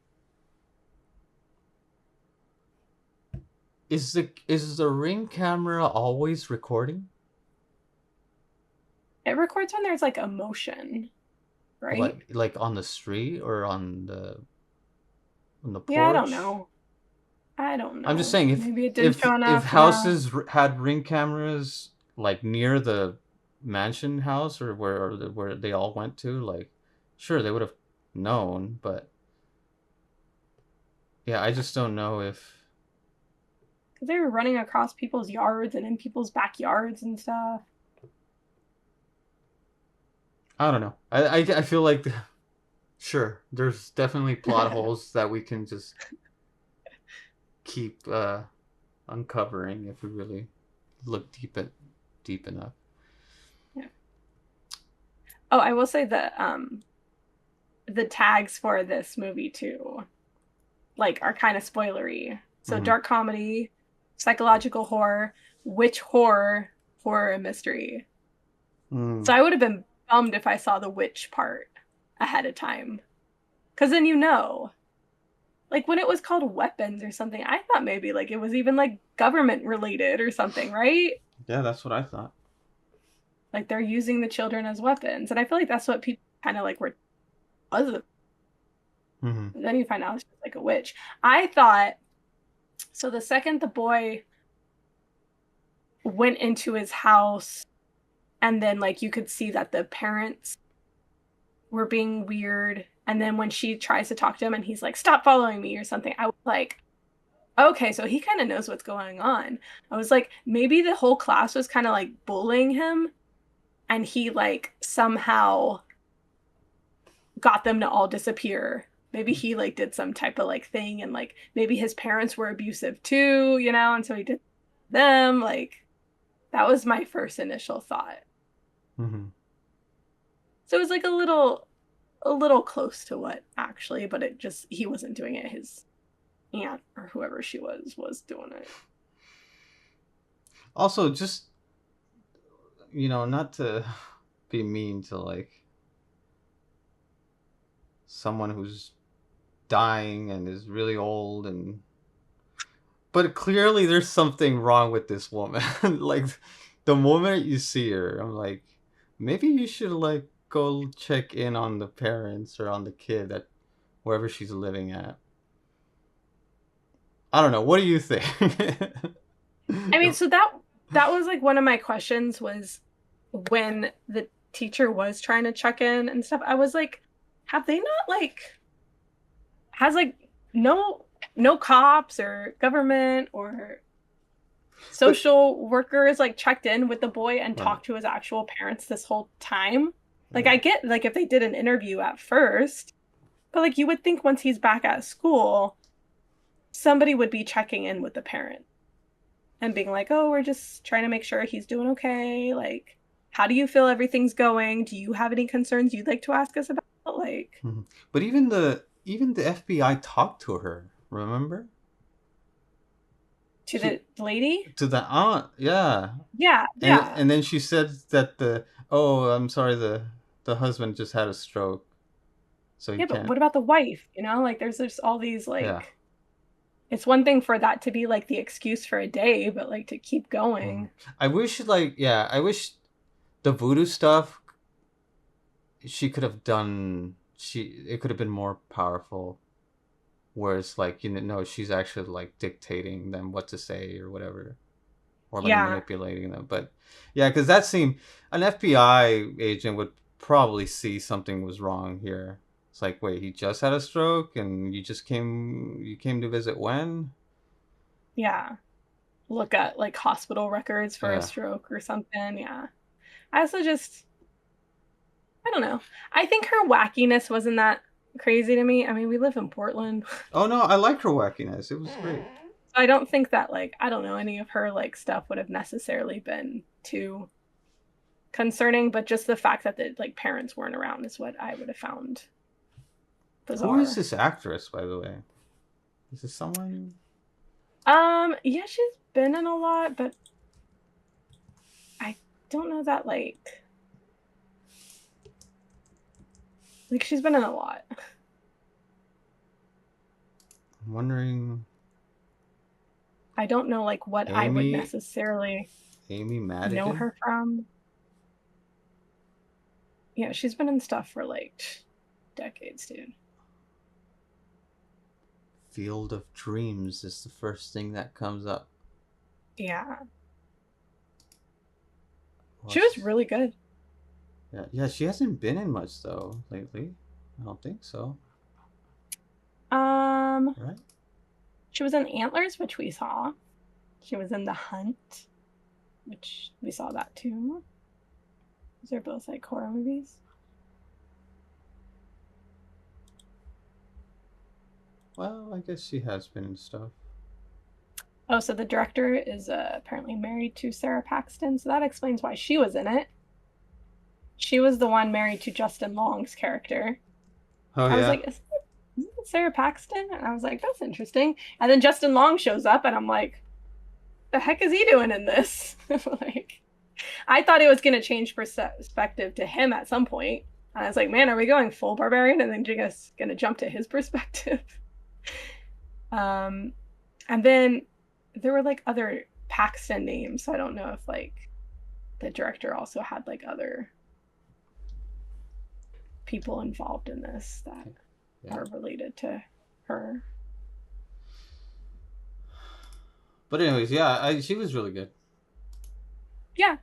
is the ring camera always recording? It records when there's like emotion, right? Like on the street or on the Yeah, I don't porch? know. I don't I'm just know. saying Maybe it didn't show if enough. Yeah. houses had ring cameras like near the mansion house or where they all went to, like sure they would have known, but yeah, I just don't know if Because they were running across people's yards and in people's backyards and stuff. I don't know. I feel like sure there's definitely plot holes that we can just keep uncovering if we really look deep enough. Yeah. Oh, I will say the tags for this movie too, like are kind of spoilery. So Hmm. dark comedy, psychological horror, witch horror, horror and mystery. Mm. So I would have been bummed if I saw the witch part ahead of time. Cause then like when it was called weapons or something, I thought maybe like it was even like government related or something, right? Yeah, that's what I thought. Like they're using the children as weapons. And I feel like that's what people kind of like were was. Hmm. Then you find out it's just like a witch. I thought so the second the boy went into his house and then like you could see that the parents were being weird and then when she tries to talk to him and he's like stop following me or something I was like Okay, so he kind of knows what's going on. I was like, maybe the whole class was kind of like bullying him, and he like somehow got them to all disappear. Maybe he like did some type of like thing, and like maybe his parents were abusive too, and so he did them. Like that was my first initial thought. Hmm. So it was like a little close to what actually, but it just he wasn't doing it. His aunt or whoever she was doing it. Also, just not to be mean to like someone who's dying and is really old, but clearly there's something wrong with this woman. Like the moment you see her, I'm like, maybe you should like go check in on the parents or on the kid at wherever she's living at. I don't know. What do you think? I mean, so that was like one of my questions was when the teacher was trying to check in and stuff. I was like, have they not like has like no cops or government or But social workers like checked in with the boy and right, talked to his actual parents this whole time? Like right. I get like if they did an interview at first, but like you would think once he's back at school, somebody would be checking in with the parent and being like, "Oh, we're just trying to make sure he's doing okay. Like, how do you feel everything's going? Do you have any concerns you'd like to ask us about?" Like, Mhm. But even the FBI talked to her. Remember? to She the lady? to the aunt, yeah. Yeah, and yeah. and then she said that I'm sorry, the husband just had a stroke, so he Yeah, but can't. what about the wife? Like there's just all these Yeah. like it's one thing for that to be like the excuse for a day, but like to keep Mhm. going. I wish, like, yeah, I wish the voodoo stuff she could have done. It could have been more powerful. Whereas, like, no, she's actually like dictating them what to say or whatever, or like Yeah. manipulating them. But yeah, because that seemed an FBI agent would probably see something was wrong here. It's like, wait, he just had a stroke, and you came to visit when? Yeah. Look at like hospital records for a Yeah. stroke or something. Yeah. I also just I don't know. I think her wackiness wasn't that crazy to me. I mean, we live in Portland. Oh no, I like her wackiness. It was great. I don't think that like I don't know any of her like stuff would have necessarily been too concerning, but just the fact that the like parents weren't around is what I would have found Who is bizarre. this actress, by the way? Is this someone? Yeah, she's been in a lot, but I don't know that like she's been in a lot. I'm wondering. I don't know like what I would Amy necessarily Amy know Madigan? her from. Yeah, she's been in stuff for like decades, dude. Field of Dreams is the first thing that comes up. Yeah. She was What's really good. Yeah, yeah, she hasn't been in much though lately. I don't think so. Um, Right? she was in Antlers, which we saw. She was in The Hunt, which we saw that too. These are both like horror movies. Well, I guess she has been in stuff. Oh, so the director is apparently married to Sarah Paxton, so that explains why she was in it. She was the one married to Justin Long's character. Oh I was yeah. like, isn't it Sarah Paxton? And I was like, that's interesting. And then Justin Long shows up, and I'm like, the heck is he doing in this? Like, I thought it was going to change perspective to him at some point. And I was like, man, are we going full barbarian? And then just going to jump to his perspective. um, and then there were like other Paxton names. So I don't know if like the director also had like other people involved in this that Yeah. are related to her. But anyways, yeah, she was really good. Yeah.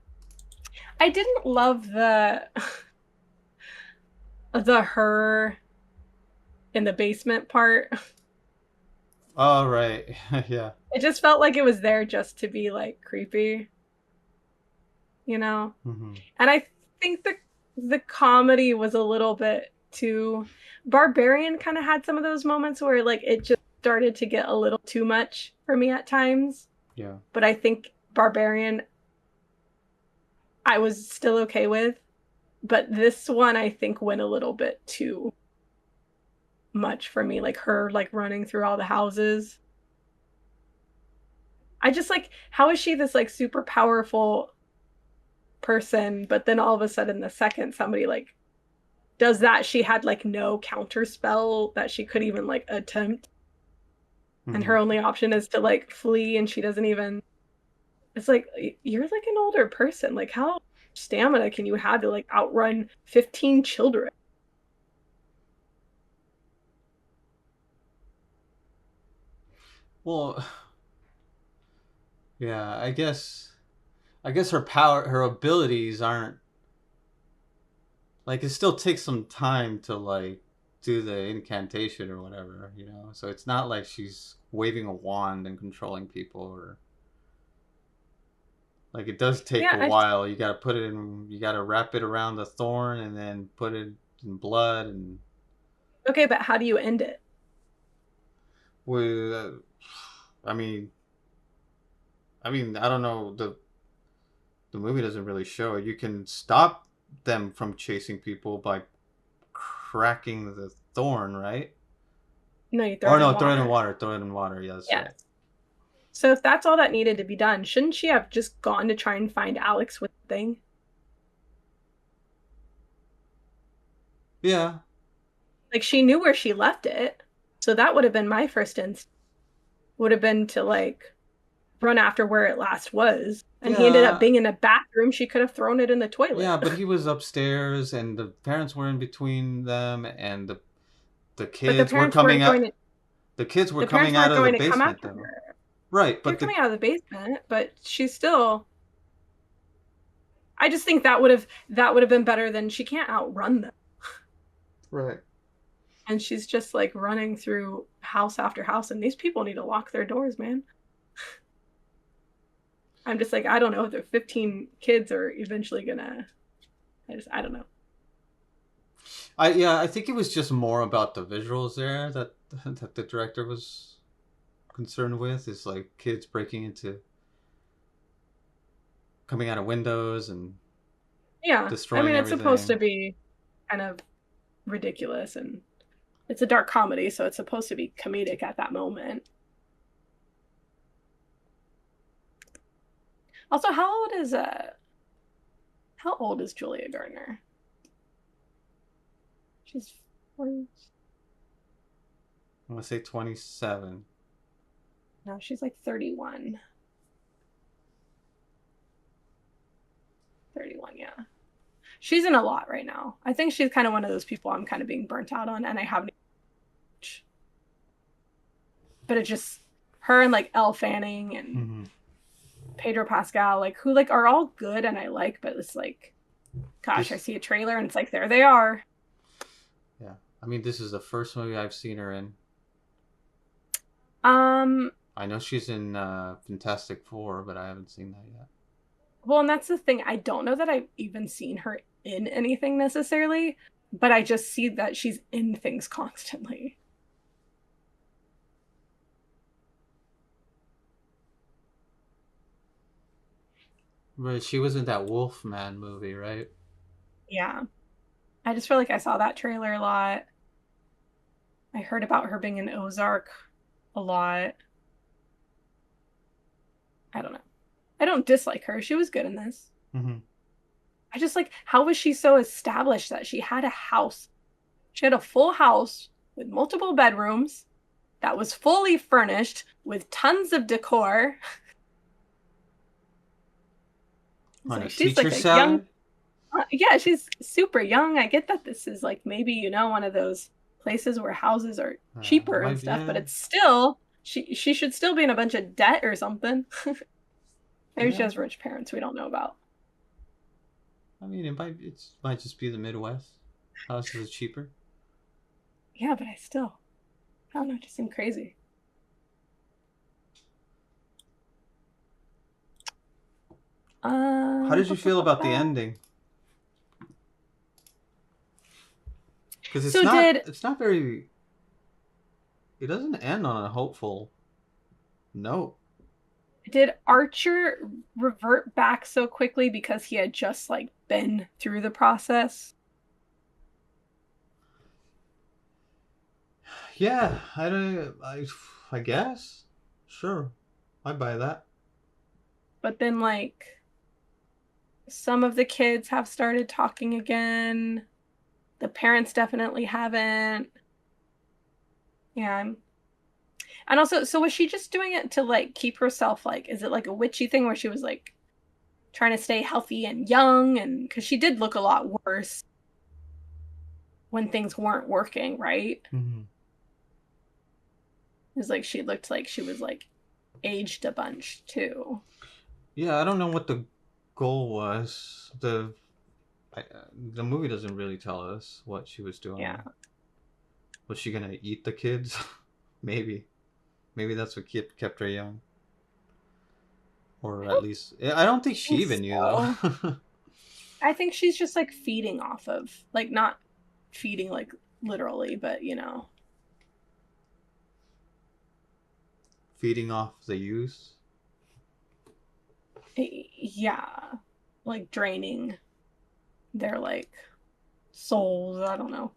I didn't love the her in the basement part. Oh, right. Yeah. It just felt like it was there just to be like creepy, you know? Hmm. And I think the comedy was a little bit too Barbarian kind of had some of those moments where like it just started to get a little too much for me at times. Yeah. But I think Barbarian I was still okay with. But this one I think went a little bit too much for me, like her like running through all the houses. I just like how is she this like super powerful person, but then all of a sudden the second somebody like does that, she had like no counter spell that she could even like attempt, and Hmm. her only option is to like flee, and she doesn't even. It's like you're like an older person. Like how stamina can you have to like outrun 15 children? Well, yeah, I guess her power, her abilities aren't like it still takes some time to like do the incantation or whatever, you know. So it's not like she's waving a wand and controlling people or like it does take Yeah, a while. You got to put it in, you got to wrap it around the thorn and then put it in blood and okay, but how do you end it? with I mean, I don't know, the movie doesn't really show it. You can stop them from chasing people by cracking the thorn, right? No, you throw Or it in no, throw it in water. water. Throw it in water. Yeah, that's Yes. right. So if that's all that needed to be done, shouldn't she have just gone to try and find Alex with the thing? Yeah, Like she knew where she left it. So that would have been my first instinct. Would have been to like run after where it last was. And he ended up yeah, being in a bathroom. She could have thrown it in the yeah. toilet. But he was upstairs, and the parents were in between them, and the But the kids were parents coming weren't out. going to The kids were the parents coming out weren't of the going to come basement, after though. her. Right, They're but the coming out of the basement, but she's still I just think that would have been better than she can't outrun them. right. And she's just like running through house after house, and these people need to lock their doors, man. I'm just like, I don't know if the 15 kids are eventually gonna. I don't know. I think it was just more about the visuals there that that the director was concerned with is like kids breaking into coming out of windows and Yeah, I mean, destroying it's supposed to everything. be kind of ridiculous, and it's a dark comedy, so it's supposed to be comedic at that moment. Also, how old is Julia Gardner? She's 40. I want to say 27. No, she's like 31. 31, yeah. She's in a lot right now. I think she's kind of one of those people I'm kind of being burnt out on, and I haven't. But it's just her and like Elle Fanning and Mm-hmm. Pedro Pascal, like who like are all good and I like, but it's like, gosh, I This, see a trailer and it's like there they are. yeah. I mean, this is the first movie I've seen her in. Um, I know she's in Fantastic Four, but I haven't seen that yet. well, and that's the thing. I don't know that I've even seen her in anything necessarily, but I just see that she's in things constantly. But she was in that Wolfman movie, right? Yeah. I just feel like I saw that trailer a lot. I heard about her being in Ozark a lot. I don't know. I don't dislike her. She was good in this. Mm-hmm. I just like how was she so established that she had a house? She had a full house with multiple bedrooms that was fully furnished with tons of decor. It's On a like she's teacher like a young, salary? yeah, she's super young. I get that this is like maybe one of those places where houses are It cheaper and might be, stuff, but yeah. it's still she should still be in a bunch of debt or something. Maybe she Yeah. has rich parents we don't know about. I mean, it might just be the Midwest. Houses are cheaper. Yeah, but I don't know, it just seemed crazy. How did you feel about the Ba-ba-ba-ba. ending? Because So did it's not very, it doesn't end on a hopeful note. did Archer revert back so quickly because he had just like been through the process? Yeah, I guess. Sure. I buy that. But then like some of the kids have started talking again. The parents definitely haven't. Yeah. And also, so was she just doing it to like keep herself like, is it like a witchy thing where she was like trying to stay healthy and young? And because she did look a lot worse when things weren't working, right? Hmm. It was like she looked like she was like aged a bunch too. Yeah, I don't know what the goal was. The movie doesn't really tell us what she was Yeah. doing. Was she gonna eat the kids? Maybe. Maybe that's what kept her young. Or I at don't least I don't think she think even knew though. so. I think she's just like feeding off of, like, not feeding like literally, but Feeding off the use. yeah, like draining their like souls. I don't know.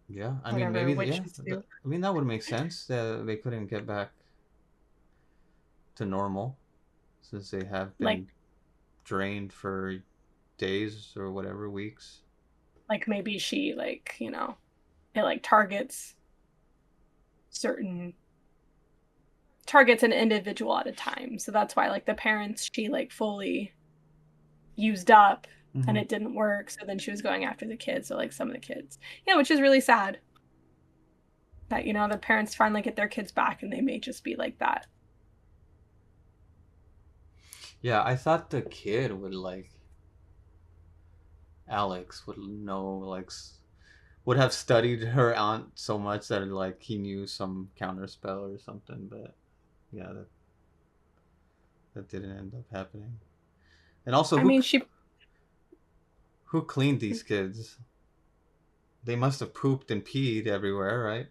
Yeah, I mean Whatever maybe yeah. witches do. I mean that would make sense. They couldn't get back to normal since they have Like been drained for days or whatever weeks. maybe she like, it like certain targets an individual at a time. So that's why like the parents she like fully used up and Hmm. it didn't work. So then she was going after the kids. So like some of the kids. Yeah, which is really sad that, the parents finally get their kids back and they may just be like that. Yeah, I thought the kid would like Alex would know would have studied her aunt so much that like he knew some counter spell or something. But yeah, that didn't end up happening. And also, I mean, she, who cleaned these kids? They must have pooped and peed everywhere, right?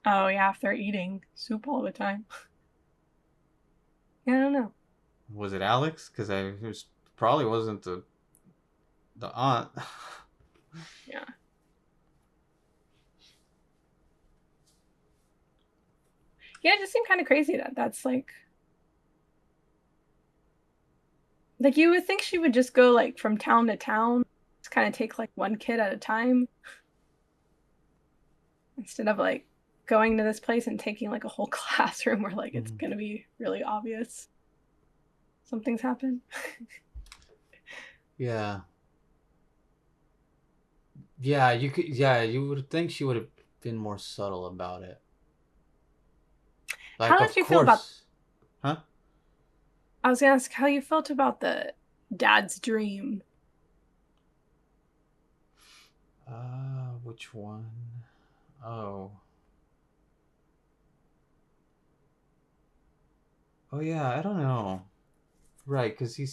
oh yeah, if they're eating soup all the time. Yeah, I don't know. Was it Alex? Because it was, probably wasn't the aunt. Yeah. Yeah, it just seemed kind of crazy that that's like you would think she would just go like from town to town, just kind of take like one kid at a time instead of like going to this place and taking like a whole classroom where like it's Mhm. gonna be really obvious something's happened. Yeah, yeah. You could. Yeah, you would think she would have been more subtle about it. How Like, did of you feel about, course, huh? I was gonna ask how you felt about the dad's dream. Which one? Oh, oh yeah. I don't know. Right, because he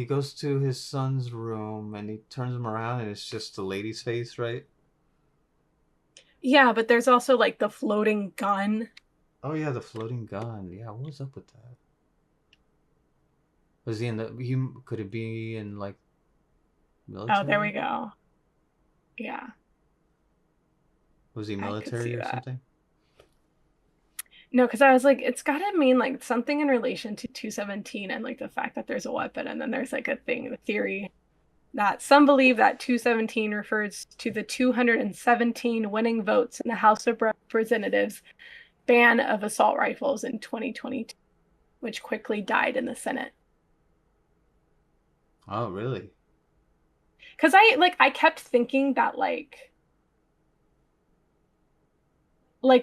goes to his son's room and he turns him around and it's just the lady's face, right? Yeah, but there's also like the floating gun. Oh yeah, the floating gun. Yeah, what was up with that? Was he in the? He could it be in like Oh, there we military? go. Yeah, Was he I could military see or that. something? No, because I was like, it's gotta mean like something in relation to 217 and like the fact that there's a weapon, and then there's like a thing, the theory that some believe that 217 refers to the 217 winning votes in the House of Representatives ban of assault rifles in 2022, which quickly died in the Senate. Oh really? Because I kept thinking that like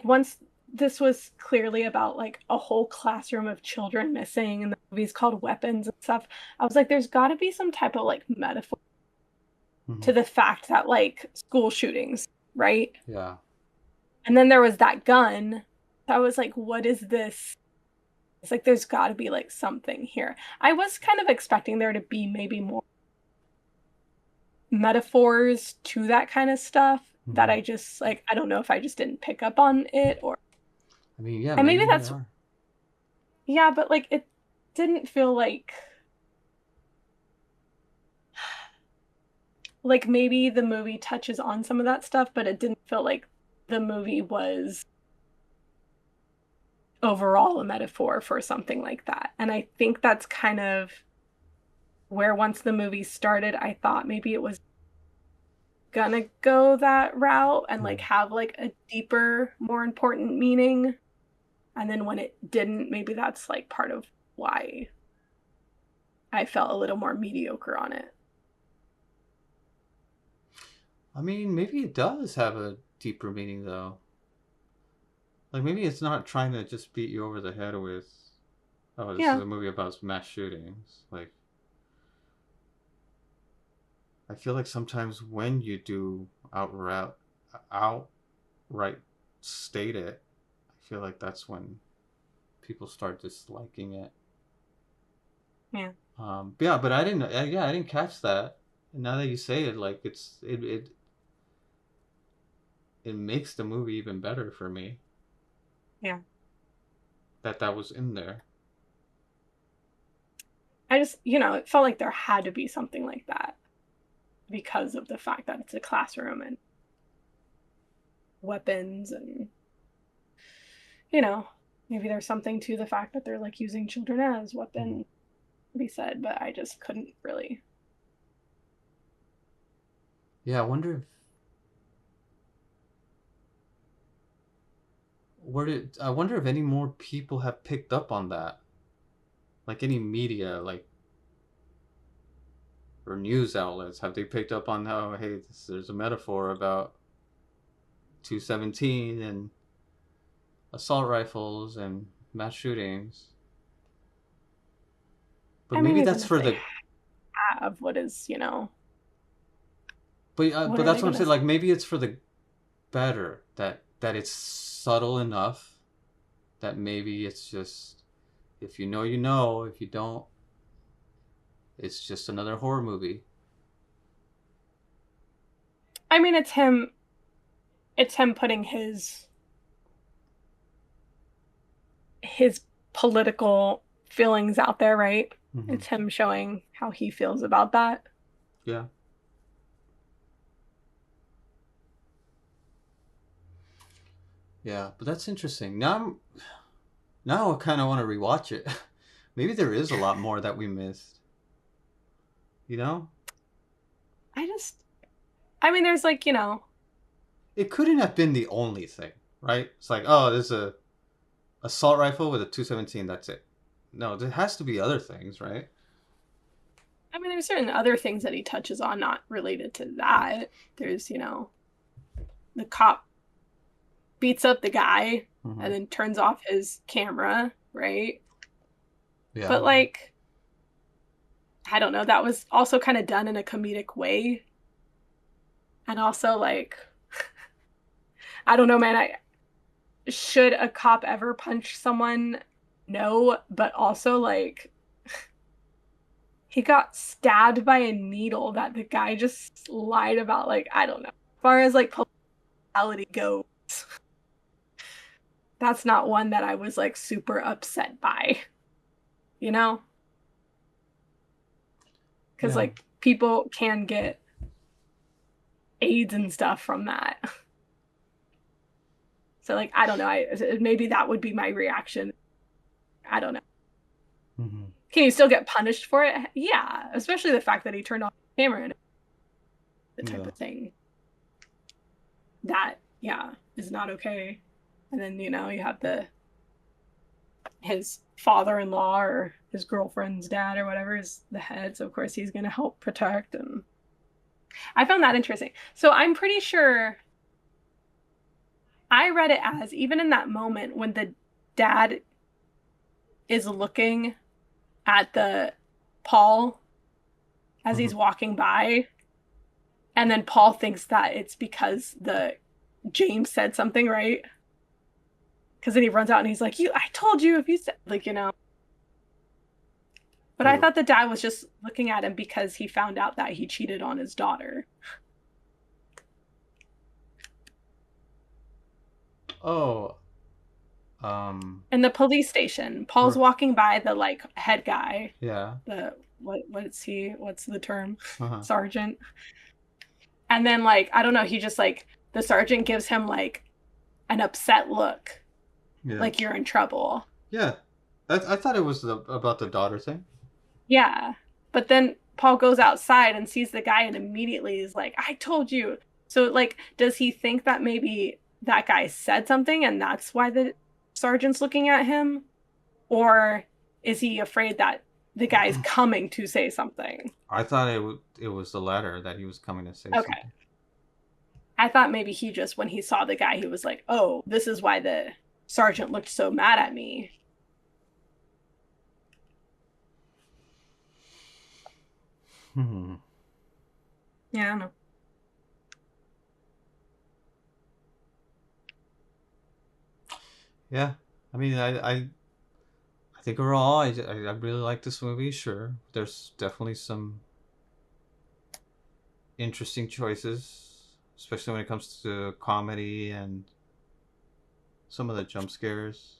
once this was clearly about like a whole classroom of children missing and the movie's called Weapons and stuff, I was like, there's got to be some type of like metaphor Hmm. to the fact that like school shootings, right? Yeah. And then there was that gun. I was like, what is this? It's like there's got to be like something here. I was kind of expecting there to be maybe more metaphors to that kind of stuff that Hmm. I just like I don't know if I just didn't pick up on it or I mean, yeah, and maybe maybe there that's are. yeah, but like it didn't feel like maybe the movie touches on some of that stuff, but it didn't feel like the movie was overall a metaphor for something like that. And I think that's kind of where once the movie started, I thought maybe it was gonna go that route and like Hmm. have like a deeper, more important meaning. And then when it didn't, maybe that's like part of why I felt a little more mediocre on it. I mean, maybe it does have a deeper meaning though. Like maybe it's not trying to just beat you over the head with, oh, this is Yeah. a movie about mass shootings. Like I feel like sometimes when you do outright state it, I feel like that's when people start disliking it. Yeah. Yeah, but I didn't. Yeah, I didn't catch that. And now that you say it, like it makes the movie even better for me Yeah. that that was in there. I just, it felt like there had to be something like that because of the fact that it's a classroom and weapons and, you know, maybe there's something to the fact that they're like using children as Mhm. weapons, be said, but I just couldn't really. Yeah, I wonder if any more people have picked up on that, like any media, like or news outlets, have they picked up on how hey, there's a metaphor about 217 and assault rifles and mass shootings, but I mean, maybe even that's if for they the have, what is, what but are that's they what I'm gonna saying. say? Like maybe it's for the better that it's subtle enough that maybe it's just if you know you know, if you don't, it's just another horror movie. I mean, it's him putting his political feelings out there, right? Hmm. It's him showing how he feels about that. Yeah, yeah, but that's interesting. Now I kind of want to rewatch it. Maybe there is a lot more that we missed. You know, I just, I mean, there's like, it couldn't have been the only thing, right? It's like, oh, there's a assault rifle with a 217. That's it. No, there has to be other things, right? I mean, there's certain other things that he touches on not related to that. There's, the cop beats up the guy Hmm. and then turns off his camera, right? Yeah. But like, I don't know, that was also kind of done in a comedic way. And also like, I don't know, man, I should a cop ever punch someone? No, but also like he got stabbed by a needle that the guy just lied about. Like, I don't know. As far as like politicality goes, that's not one that I was like super upset by, you know? Because Yeah. like people can get AIDS and stuff from that. So like I don't know. I maybe that would be my reaction. I don't know. Hmm. Can you still get punished for it? Yeah, especially the fact that he turned off the camera and the type Yeah. of thing that yeah is not okay. And then you have the his father-in-law or his girlfriend's dad or whatever is the head, so of course he's going to help protect. And I found that interesting. So I'm pretty sure I read it as even in that moment when the dad is looking at the Paul as Hmm. he's walking by, and then Paul thinks that it's because the James said something, right? Because then he runs out and he's like, I told you if you said, like, you know. But I Oh, thought the dad was just looking at him because he found out that he cheated on his daughter. oh, um, In the police station, Paul's r- walking by the like head guy, yeah, the what's he what's the term? uh-huh, Sergeant. And then like I don't know, he just like the sergeant gives him like an upset look, yeah, like you're in trouble. yeah. I thought it was about the daughter thing. Yeah. But then Paul goes outside and sees the guy and immediately is like, I told you. So, like, does he think that maybe that guy said something and that's why the sergeant's looking at him? Or is he afraid that the guy's coming to say something? I thought it was the latter, that he was coming to say Okay. something. I thought maybe he just, when he saw the guy, he was like, oh, this is why the sergeant looked so mad at me. Hmm. Yeah, I don't know. Yeah, I mean, I think overall, I really like this movie. Sure, there's definitely some interesting choices, especially when it comes to comedy and some of the jump scares.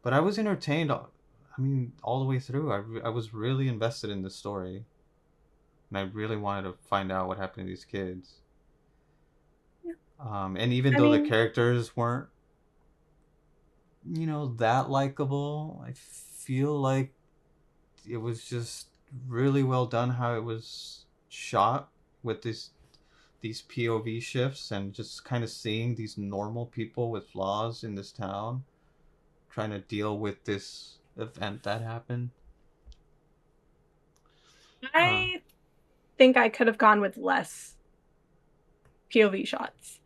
But I was entertained. I mean, all the way through. I was really invested in the story, and I really wanted to find out what happened to these kids. Yeah. And even I though the mean, characters weren't, that likable, I feel like it was just really well done how it was shot with these POV shifts and just kind of seeing these normal people with flaws in this town trying to deal with this event that happened. Uh, I think I could have gone with less POV shots.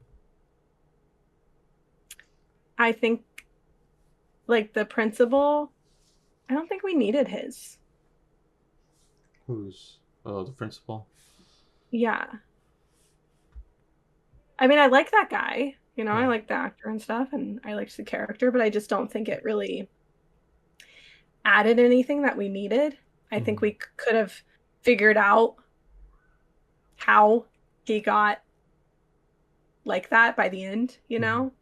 I think like the principal, I don't think we needed his. who's the principal? Yeah. I mean, I like that guy. You know, I Yeah. like the actor and stuff, and I liked the character, but I just don't think it really added anything that we needed. I think Mm-hmm. we could have figured out how he got like that by the end, you Mm-hmm. know?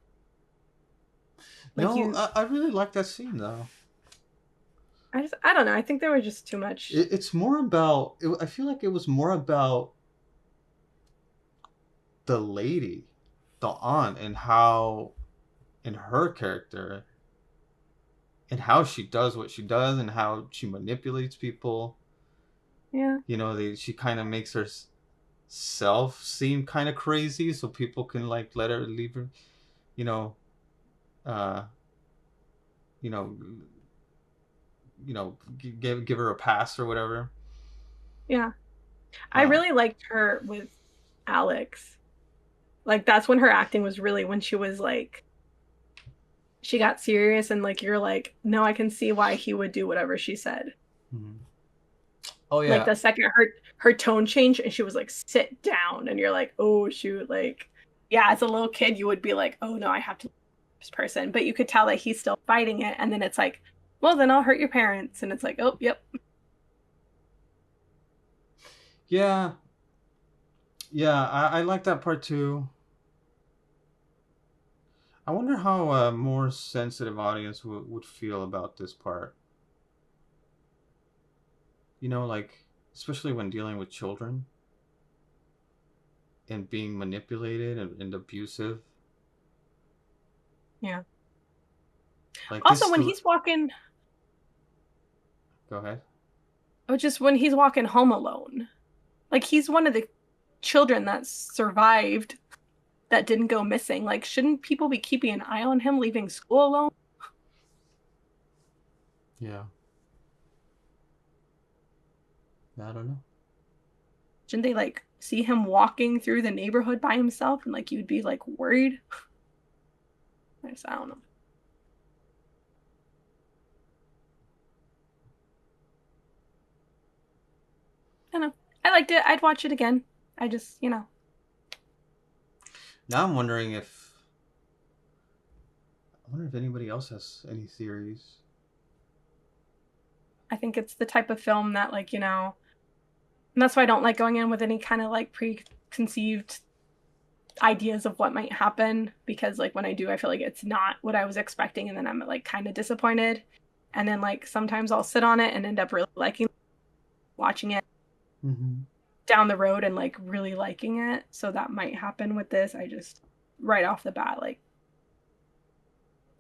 Like No, you I really like that scene though. I don't know. I think there was just too much. It's more about. I feel like it was more about the lady, the aunt, and how, in her character, and how she does what she does, and how she manipulates people. Yeah. She kind of makes herself seem kind of crazy, so people can like let her leave her. You know, uh, you know, give her a pass or whatever. Yeah. I Uh, really liked her with Alex. Like that's when her acting was really when she was like she got serious and like you're like, no, I can see why he would do whatever she said. mhm. Oh Like yeah, the second her tone changed and she was like, sit down, and you're like, oh shoot, like yeah, as a little kid you would be like, oh no, I have to this person, but you could tell that he's still fighting it, and then it's like, well, then I'll hurt your parents, and it's like, oh, yep, yeah, yeah. I like that part too. I wonder how a more sensitive audience would feel about this part. Like, especially when dealing with children and being manipulated and abusive. yeah. Like Also, this. when he's walking, Go ahead. oh, just when he's walking home alone, like he's one of the children that survived that didn't go missing. Like, shouldn't people be keeping an eye on him leaving school alone? Yeah. I don't know. Shouldn't they like see him walking through the neighborhood by himself and like you'd be like worried? I don't know. I don't know. I liked it. I'd watch it again. I just, you know. Now I'm wondering if wonder if anybody else has any theories. I think it's the type of film that, like, you know, and that's why I don't like going in with any kind of like preconceived ideas of what might happen, because like when I do, I feel like it's not what I was expecting, and then I'm like kind of disappointed. And then like sometimes I'll sit on it and end up really liking watching it Mm-hmm. down the road and like really liking it. So that might happen with this. I just right off the bat, like,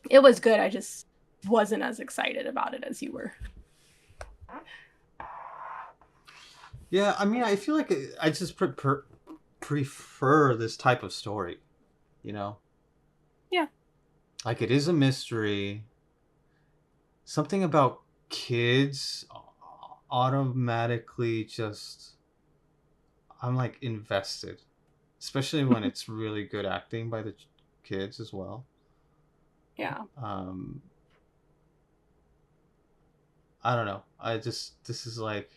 it was good. I just wasn't as excited about it as you were. Yeah, I mean, I feel like I just prefer this type of story, you know? Yeah. Like, it is a mystery. Something about kids automatically just. I'm like invested. Especially when it's really good acting by the kids as well. Yeah. Um, I don't know. This is like.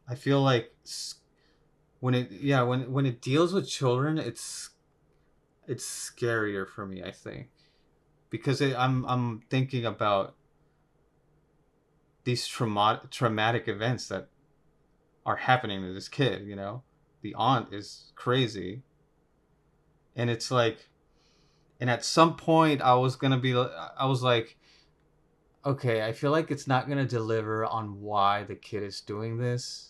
I feel like when when it deals with children, it's scarier for me, I think, because I'm thinking about these traumatic events that are happening to this kid. You know, the aunt is crazy, and it's like, and at some point I was like, okay, I feel like it's not gonna deliver on why the kid is doing this.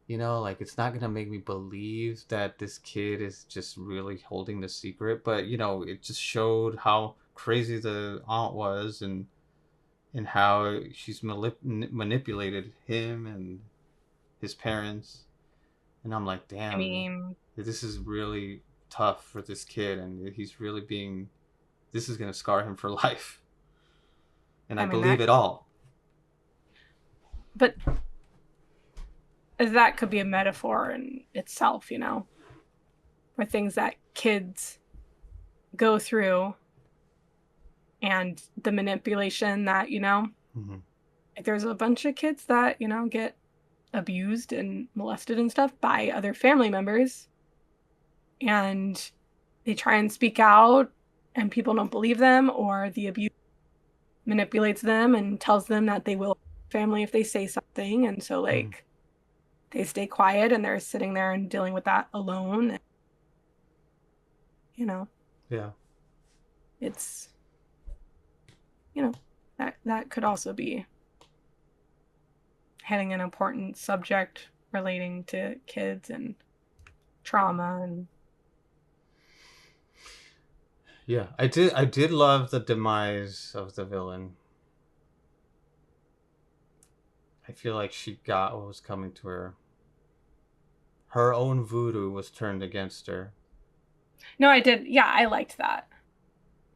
You know, like, it's not gonna make me believe that this kid is just really holding the secret, but you know, it just showed how crazy the aunt was, and how she's manipulated him and his parents. And I'm like, I damn, mean, this is really tough for this kid, and this is gonna scar him for life. And I I mean believe that, it all. but that could be a metaphor in itself, you know, for things that kids go through and the manipulation that, you know, Mm-hmm. like there's a bunch of kids that, you know, get abused and molested and stuff by other family members, and they try and speak out and people don't believe them, or the abuse manipulates them and tells them that they will family if they say something, and so Mm-hmm. like they stay quiet and they're sitting there and dealing with that alone. And, you know, Yeah. it's, you know, that could also be hitting an important subject relating to kids and trauma. And Yeah, I did love the demise of the villain. I feel like she got what was coming to her. Her own voodoo was turned against her, no, I did, yeah, I liked that.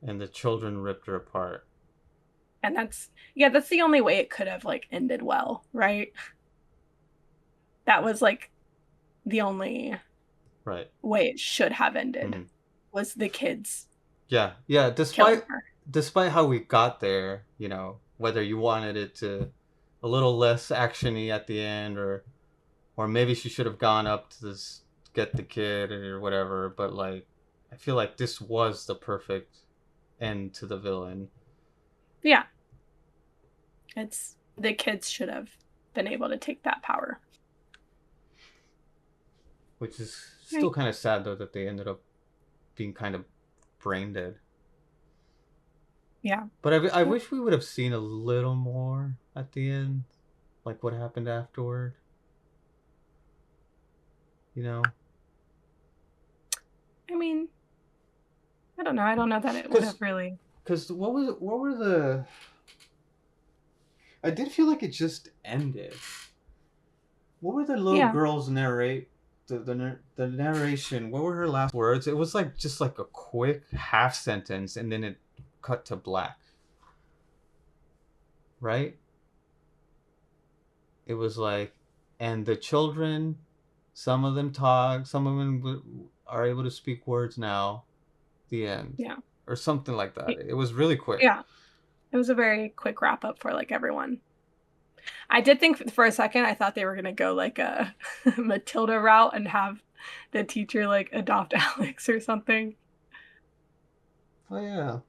and the children ripped her apart. And that's, yeah, that's the only way it could have like ended well, right? That was like the only Right. way it should have ended, Mm-hmm. was the kids Yeah, yeah. killing her. Despite how we got there, you know, whether you wanted it to a little less actiony at the end, or maybe she should have gone up to this get the kid or whatever. But like, I feel like this was the perfect end to the villain, Yeah, it's the kids should have been able to take that power. which is still Right. kind of sad though that they ended up being kind of brain dead. Yeah. But I wish we would have seen a little more at the end, like what happened afterward. You know, I mean, I don't know. I don't know that it would because have really. what were the? I did feel like it just ended. What were the little Yeah. girls narrate? The narration. What were her last words? It was like just like a quick half sentence, and then it cut to black. Right? It was like, and the children, some of them talk, some of them are able to speak words now. The end, Yeah. or something like that. It was really quick. Yeah. It was a very quick wrap up for like everyone. I did think for a second I thought they were gonna go like a Matilda route and have the teacher like adopt Alex or something. Oh yeah.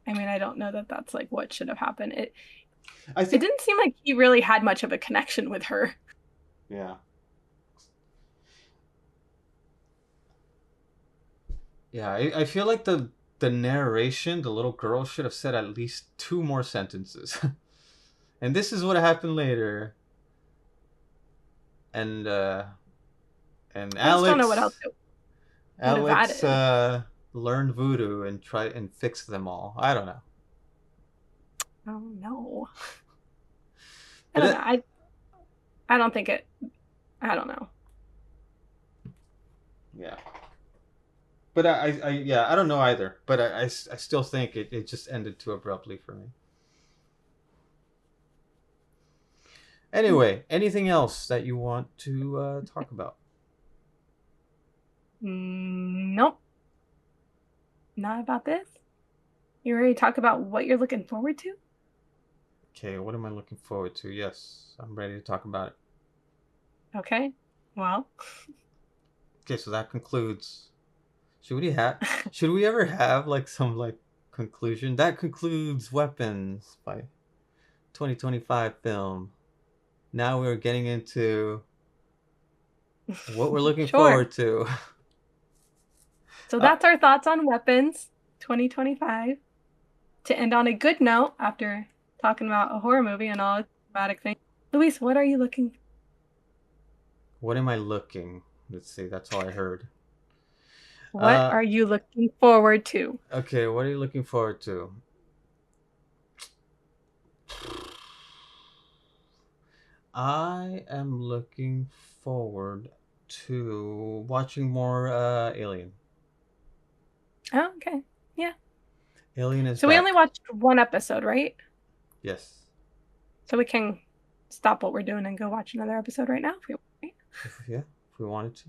I mean, I don't know that that's like what should have happened. I It think didn't seem like he really had much of a connection with her. yeah. Yeah, I feel like the narration, the little girl should have said at least two more sentences. And this is what happened later. And I just don't know what else it would have Alex added. learned voodoo and try and fix them all. I don't know. Oh no. I But don't know. I don't think it I don't know. yeah. But yeah, I don't know either. But I still think it just ended too abruptly for me. Anyway, anything else that you want to talk about? Nope. Not about this. You already talk about what you're looking forward to? Okay, what am I looking forward to? Yes, I'm ready to talk about it. Okay. Well, Okay, so that concludes. Should we ever have like some like conclusion? That concludes Weapons by 2025 film. Now we're getting into what we're looking sure. forward to. So Uh, that's our thoughts on Weapons 2025. To end on a good note after talking about a horror movie and all its dramatic things. Luis, what are you looking for? what am I looking? Let's see. That's all I heard. What Uh, are you looking forward to? okay. What are you looking forward to? I am looking forward to watching more Alien. Oh, okay. Yeah. Alien is So we only back. watched one episode, right? Yes. So we can stop what we're doing and go watch another episode right now if we want. Right? Yeah, if we wanted to.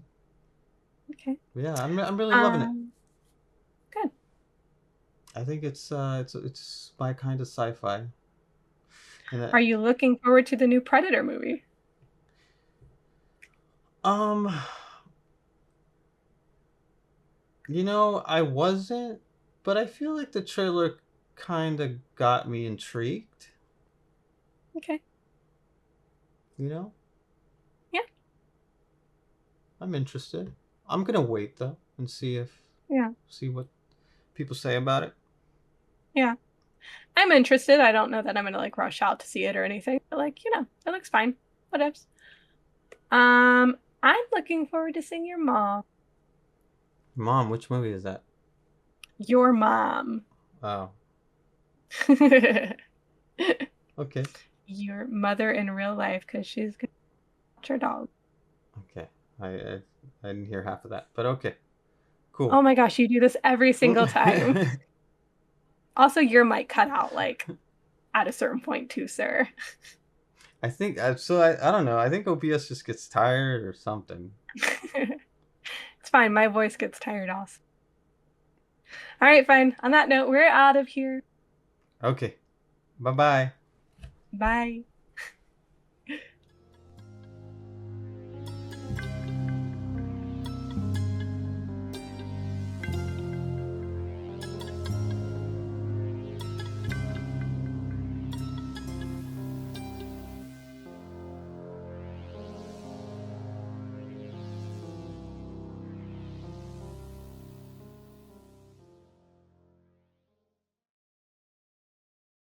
Okay. But yeah, I'm really loving it. Um, good. I think it's my kind of sci-fi. And Are you looking forward to the new Predator movie? um, I wasn't, but I feel like the trailer kind of got me intrigued. Okay. You know, Yeah. I'm interested. I'm gonna wait though and Yeah. see what people say about it. Yeah. I'm interested. I don't know that I'm gonna like rush out to see it or anything, but like, it looks fine. Whatevs. I'm looking forward to seeing your mom. Mom, which movie is that? Your mom. Oh, okay, Your mother in real life because she's gonna watch her dog. okay. I didn't hear half of that, but okay, cool. Oh my gosh, you do this every single time. Also, your mic cut out like at a certain point too, sir. I think so. I don't know. I think OBS just gets tired or something. It's fine. My voice gets tired also. All right, fine. On that note, we're out of here. Okay. Bye bye. Bye.